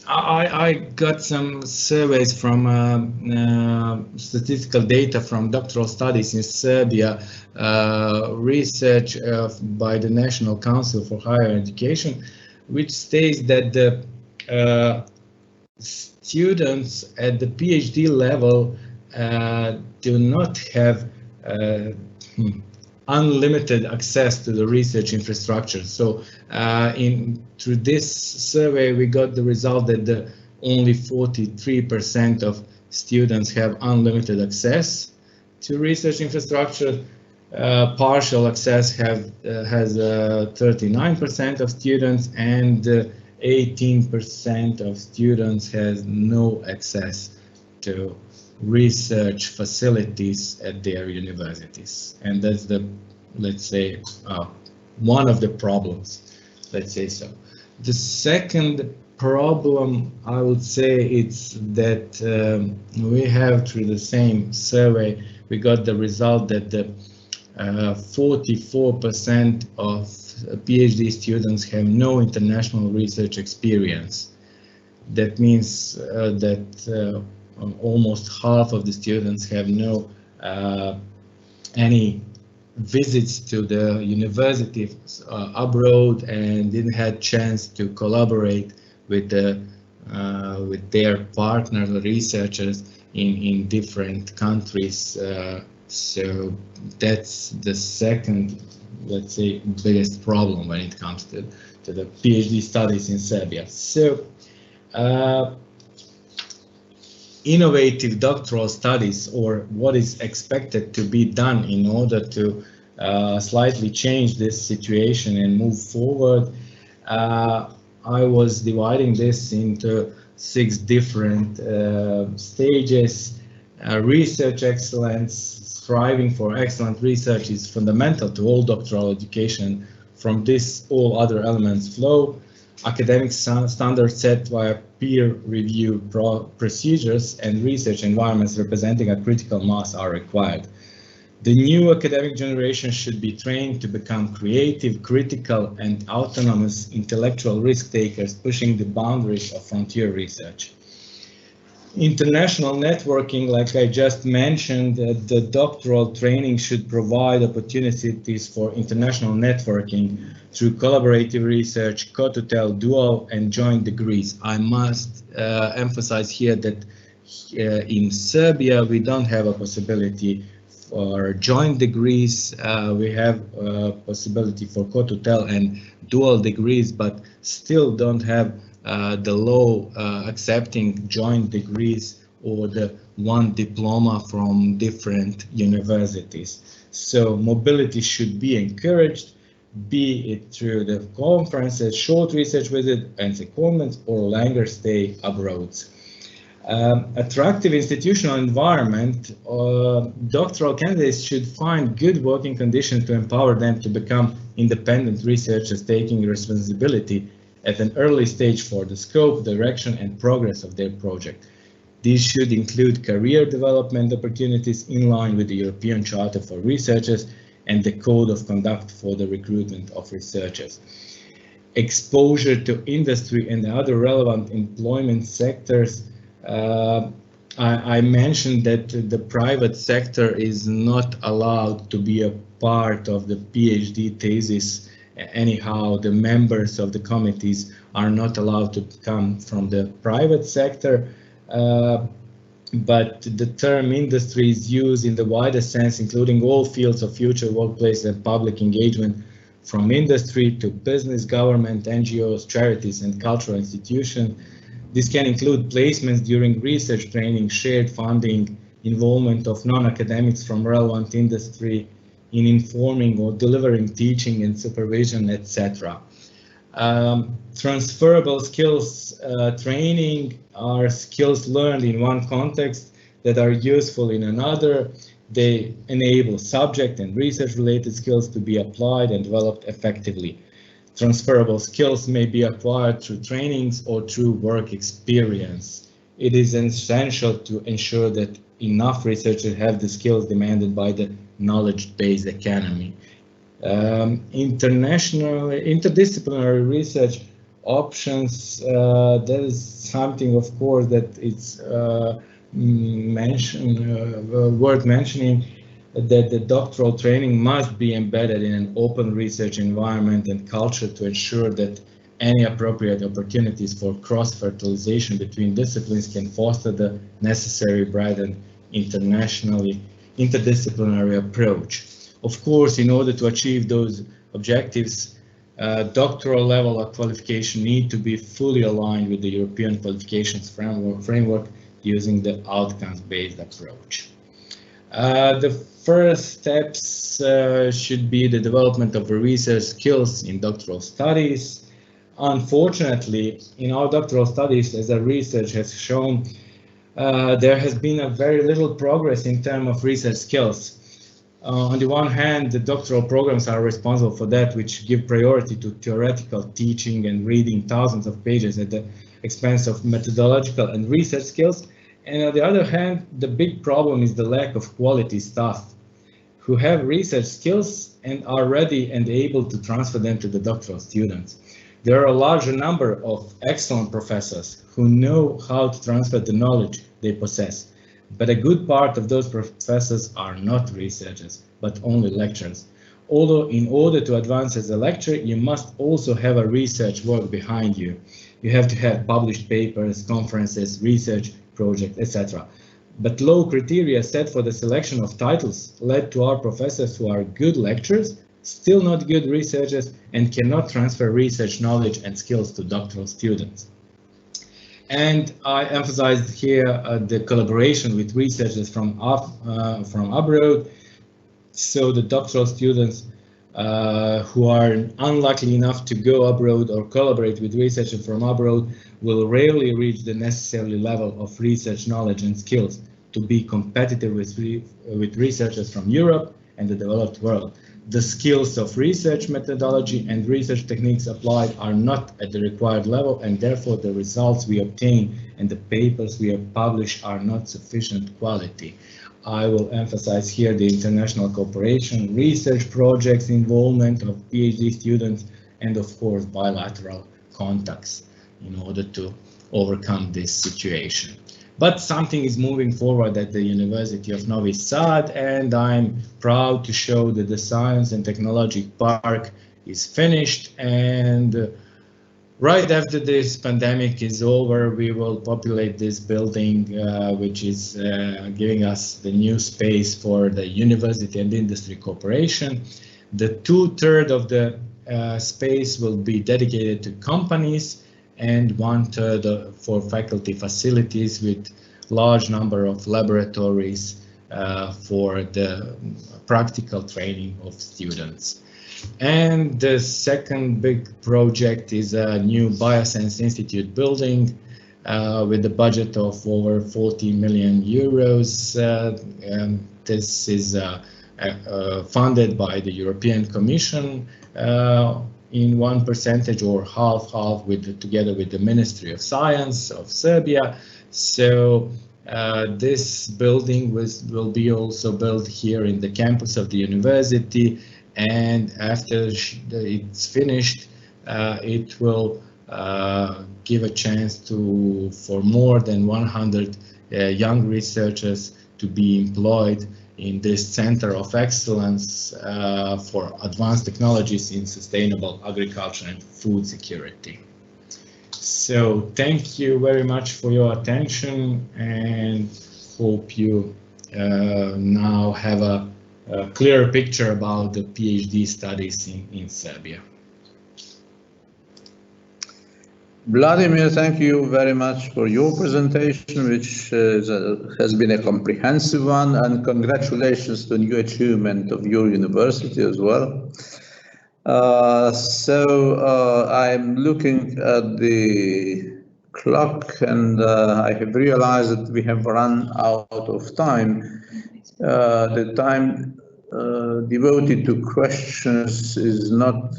I got some surveys from statistical data from doctoral studies in Serbia, research by the National Council for Higher Education, which states that the students at the PhD level do not have unlimited access to the research infrastructure. So through this survey, we got the result that only 43% of students have unlimited access to research infrastructure. Partial access has 39% of students, and 18% of students has no access to research facilities at their universities. And that's the, let's say, one of the problems, let's say so. The second problem, I would say, it's that we have, through the same survey, we got the result that the 44% of PhD students have no international research experience. That means that almost half of the students have no any visits to the university abroad and didn't have chance to collaborate with their partner researchers in different countries. So that's the second, let's say, biggest problem when it comes to the PhD studies in Serbia. So innovative doctoral studies, or what is expected to be done in order to slightly change this situation and move forward. I was dividing this into 6 different stages. Research excellence. Striving for excellent research is fundamental to all doctoral education. From this, all other elements flow. Academic standards set via peer review procedures and research environments representing a critical mass are required. The new academic generation should be trained to become creative, critical, and autonomous intellectual risk takers, pushing the boundaries of frontier research. International networking, like I just mentioned, the doctoral training should provide opportunities for international networking through collaborative research, co-tutel, dual and joint degrees. I must emphasize here that in Serbia, we don't have a possibility for joint degrees. We have a possibility for co-tutel and dual degrees, but still don't have the law accepting joint degrees or the one diploma from different universities. So mobility should be encouraged, be it through the conferences, short research visit and secondments, or longer stay abroad. Attractive institutional environment, doctoral candidates should find good working conditions to empower them to become independent researchers, taking responsibility at an early stage for the scope, direction, and progress of their project. These should include career development opportunities in line with the European Charter for Researchers and the Code of Conduct for the recruitment of researchers. Exposure to industry and other relevant employment sectors. I mentioned that the private sector is not allowed to be a part of the PhD thesis. Anyhow, the members of the committees are not allowed to come from the private sector, but the term industry is used in the widest sense, including all fields of future workplace and public engagement, from industry to business, government, NGOs, charities, and cultural institutions. This can include placements during research training, shared funding, involvement of non-academics from relevant industry in informing or delivering teaching and supervision, etc. Transferable skills training are skills learned in one context that are useful in another. They enable subject and research-related skills to be applied and developed effectively. Transferable skills may be acquired through trainings or through work experience. It is essential to ensure that enough researchers have the skills demanded by the knowledge-based economy. Interdisciplinary research options, that is something, of course, that it's worth mentioning, that the doctoral training must be embedded in an open research environment and culture to ensure that any appropriate opportunities for cross-fertilization between disciplines can foster the necessary broad and interdisciplinary approach. Of course, in order to achieve those objectives, doctoral level of qualification need to be fully aligned with the European qualifications framework using the outcomes-based approach. The first steps should be the development of research skills in doctoral studies. Unfortunately, in our doctoral studies, as our research has shown, there has been a very little progress in terms of research skills. On the one hand, the doctoral programs are responsible for that, which give priority to theoretical teaching and reading thousands of pages at the expense of methodological and research skills. And on the other hand, the big problem is the lack of quality staff who have research skills and are ready and able to transfer them to the doctoral students. There are a larger number of excellent professors who know how to transfer the knowledge they possess, but a good part of those professors are not researchers, but only lecturers. Although in order to advance as a lecturer, you must also have a research work behind you. You have to have published papers, conferences, research projects, etc. But low criteria set for the selection of titles led to our professors who are good lecturers, still not good researchers, and cannot transfer research knowledge and skills to doctoral students. And I emphasized here the collaboration with researchers from abroad. So the doctoral students who are unlucky enough to go abroad or collaborate with researchers from abroad will rarely reach the necessary level of research knowledge and skills to be competitive with researchers from Europe and the developed world. The skills of research methodology and research techniques applied are not at the required level, and therefore the results we obtain and the papers we have published are not sufficient quality. I will emphasize here the international cooperation, research projects, involvement of PhD students, and of course bilateral contacts in order to overcome this situation. But something is moving forward at the University of Novi Sad, and I'm proud to show that the Science and Technology Park is finished, and right after this pandemic is over, we will populate this building, which is giving us the new space for the university and industry cooperation. The 2/3 of the space will be dedicated to companies, and 1/3 for faculty facilities with large number of laboratories for the practical training of students. And the second big project is a new Biosense Institute building. with a budget of over 40 million euros. This is funded by the European Commission in 1% or half together with the Ministry of Science of Serbia. So this building will be also built here in the campus of the university, and after it's finished, it will give a chance for more than 100 young researchers to be employed in this Center of Excellence for Advanced Technologies in Sustainable Agriculture and Food Security. So thank you very much for your attention, and hope you now have a clear picture about the PhD studies in Serbia. Vladimir, thank you very much for your presentation, which has been a comprehensive one, and congratulations to the new achievement of your university as well. I'm looking at the clock, and I have realized that we have run out of time. The time devoted to questions is no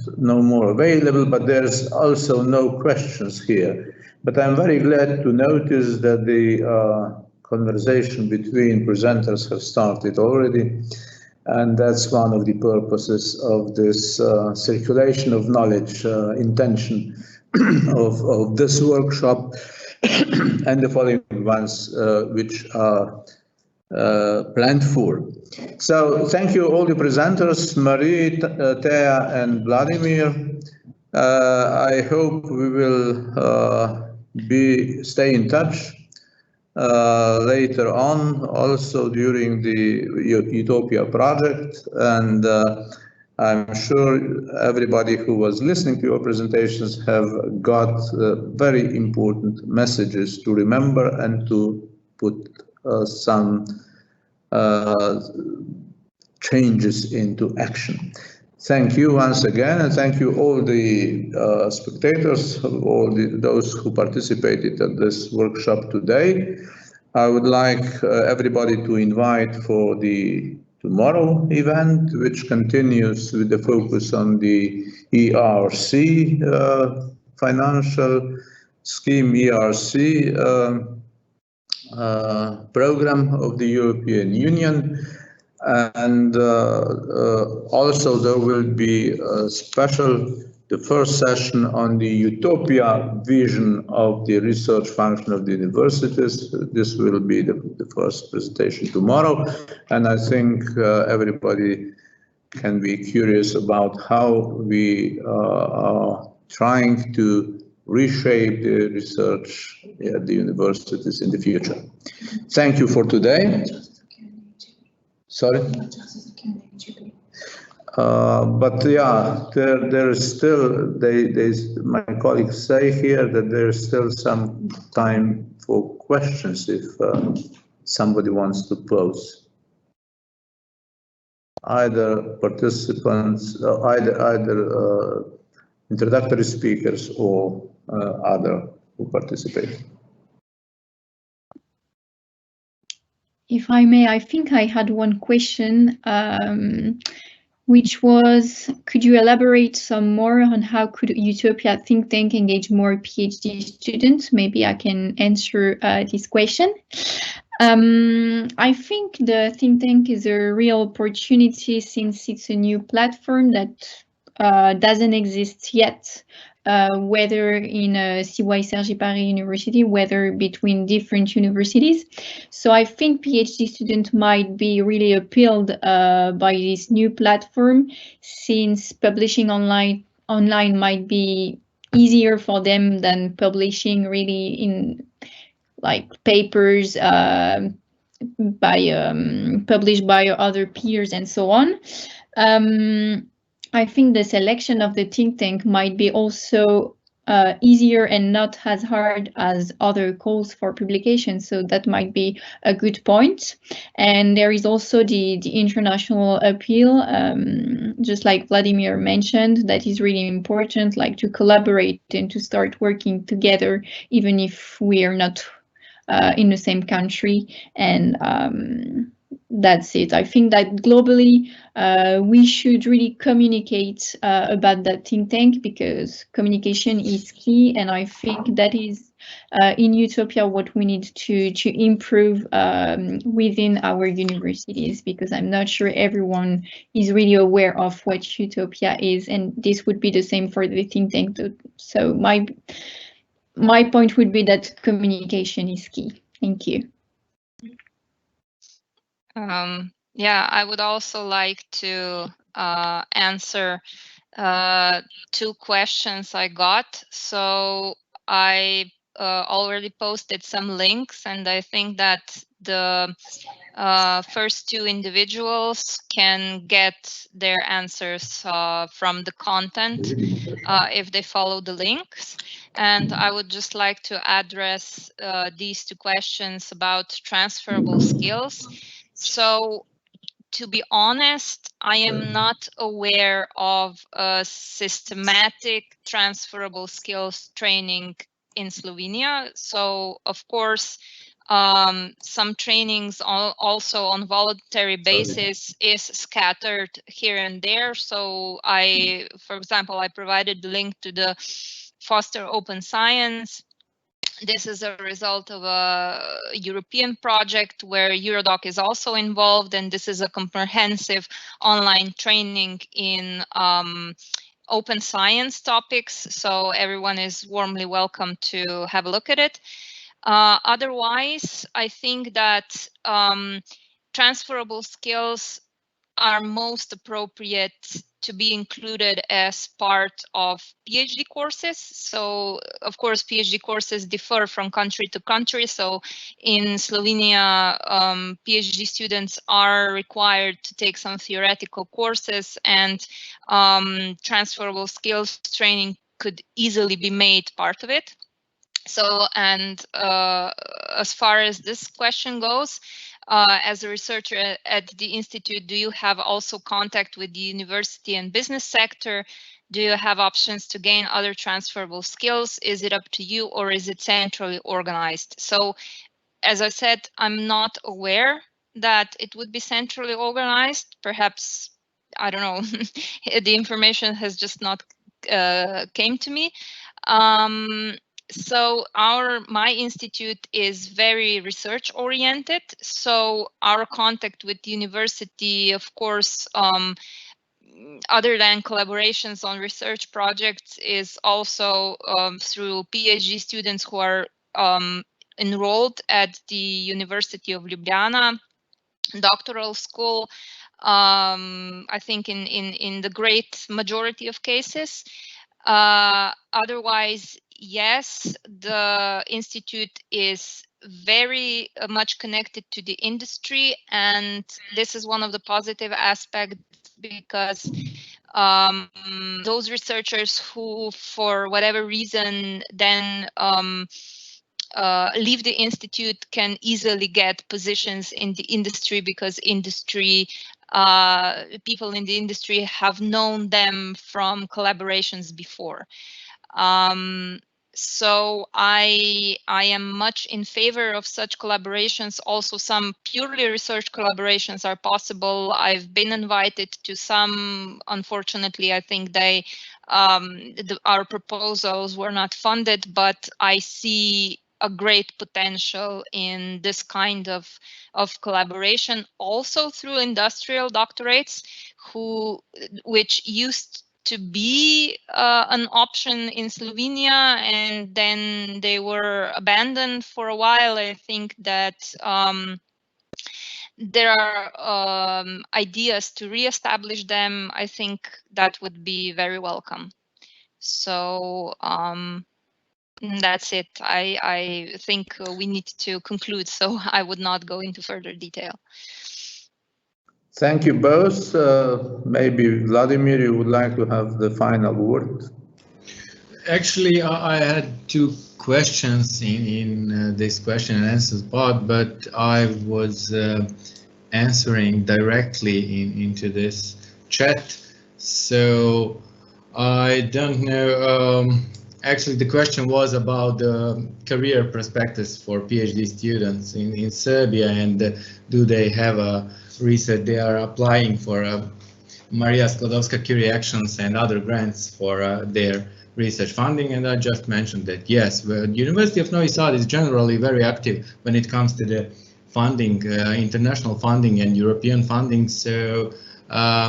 more available, but there's also no questions here. But I'm very glad to notice that the conversation between presenters has started already, and that's one of the purposes of this circulation of knowledge intention of this workshop and the following ones which are planned for. So thank you all the presenters, Marie, Thea and Vladimir. I hope we will stay in touch later on, also during the Utopia project, and I'm sure everybody who was listening to your presentations have got very important messages to remember and to put some changes into action. Thank you once again, and thank you all the spectators, all those who participated at this workshop today. I would like everybody to invite for the tomorrow event, which continues with the focus on the ERC financial scheme, ERC program of the European Union. And also there will be a the first session on the utopia vision of the research function of the universities. This will be the first presentation tomorrow. And I think everybody can be curious about how we are trying to reshape the research at the universities in the future. Thank you for today. Sorry? But yeah, there is still, my colleagues say here that there is still some time for questions if somebody wants to pose. Either participants, either introductory speakers or other who participate. If I may, I think I had one question, which was, could you elaborate some more on how could Utopia think tank engage more PhD students? Maybe I can answer this question. I think the think tank is a real opportunity since it's a new platform that doesn't exist yet, whether in CY Cergy-Paris University, whether between different universities. So I think PhD students might be really appealed by this new platform, since publishing online might be easier for them than publishing really in like papers published by other peers and so on. I think the selection of the think tank might be also easier and not as hard as other calls for publication. So that might be a good point. And there is also the international appeal, just like Vladimir mentioned, that is really important, like to collaborate and to start working together, even if we are not in the same country. And that's it. I think that globally, we should really communicate about that think tank, because communication is key. And I think that is in Utopia what we need to improve within our universities, because I'm not sure everyone is really aware of what Utopia is. And this would be the same for the think tank. So my point would be that communication is key. Thank you. Yeah, I would also like to answer 2 questions I got. So I already posted some links, and I think that the first 2 individuals can get their answers from the content if they follow the links. And I would just like to address these 2 questions about transferable skills. So, to be honest, I am not aware of a systematic transferable skills training in Slovenia. So, of course, some trainings also on voluntary basis is scattered here and there. So for example, I provided the link to the Foster Open Science. This is a result of a European project where Eurodoc is also involved, and this is a comprehensive online training in open science topics. So everyone is warmly welcome to have a look at it. Otherwise, I think that transferable skills are most appropriate to be included as part of PhD courses. So, of course, PhD courses differ from country to country. So in Slovenia, PhD students are required to take some theoretical courses, and transferable skills training could easily be made part of it. So, and as far as this question goes, as a researcher at the Institute, do you have also contact with the university and business sector? Do you have options to gain other transferable skills? Is it up to you, or is it centrally organized? So, as I said, I'm not aware that it would be centrally organized. Perhaps, I don't know, the information has just not came to me. So my institute is very research oriented. So our contact with the university, of course, other than collaborations on research projects, is also through PhD students who are enrolled at the University of Ljubljana doctoral school. I think in the great majority of cases. Otherwise, yes, the institute is very much connected to the industry, and this is one of the positive aspects, because those researchers who, for whatever reason, then leave the institute can easily get positions in the industry, because people in the industry have known them from collaborations before. So I am much in favor of such collaborations. Also, some purely research collaborations are possible. I've been invited to some. Unfortunately, I think our proposals were not funded, but I see a great potential in this kind of collaboration, also through industrial doctorates, which used to be an option in Slovenia, and then they were abandoned for a while. I think that there are ideas to re-establish them. I think that would be very welcome. So that's it. I think we need to conclude, so I would not go into further detail. Thank you both. Maybe Vladimir, you would like to have the final word? Actually, I had two questions in this question and answers part, but I was answering directly into this chat, so I don't know. Actually, the question was about the career perspectives for PhD students in Serbia, and do they have a research? They are applying for Maria Skłodowska-Curie actions and other grants for their research funding, and I just mentioned that yes, the University of Novi Sad is generally very active when it comes to the funding, international funding and European funding. So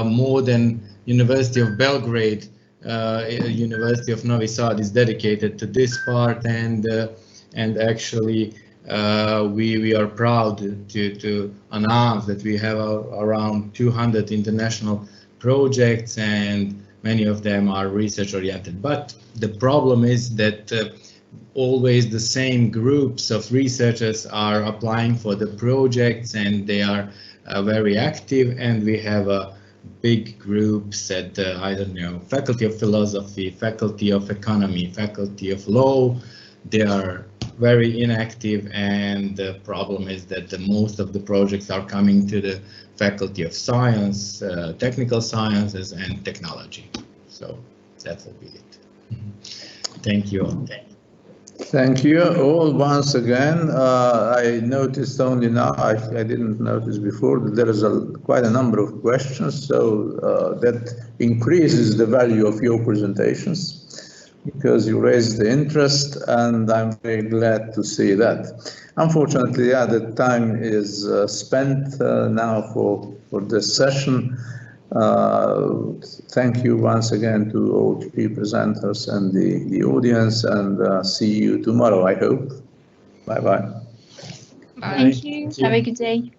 more than University of Belgrade, University of Novi Sad is dedicated to this part, and actually we are proud to announce that we have around 200 international projects, and many of them are research oriented. But the problem is that always the same groups of researchers are applying for the projects, and they are very active, and we have big groups at I don't know, Faculty of Philosophy, Faculty of Economy, Faculty of Law. They are very inactive, and the problem is that most of the projects are coming to the Faculty of Science, Technical Sciences and Technology. So that will be it. Thank you. Thank you all once again. I noticed only now, I didn't notice before, that there is quite a number of questions, so that increases the value of your presentations, because you raised the interest, and I'm very glad to see that. Unfortunately, yeah, the time is spent now for this session. Thank you once again to all three presenters and the audience, and see you tomorrow, I hope. Bye-bye. Bye. Thank you. Have a good day.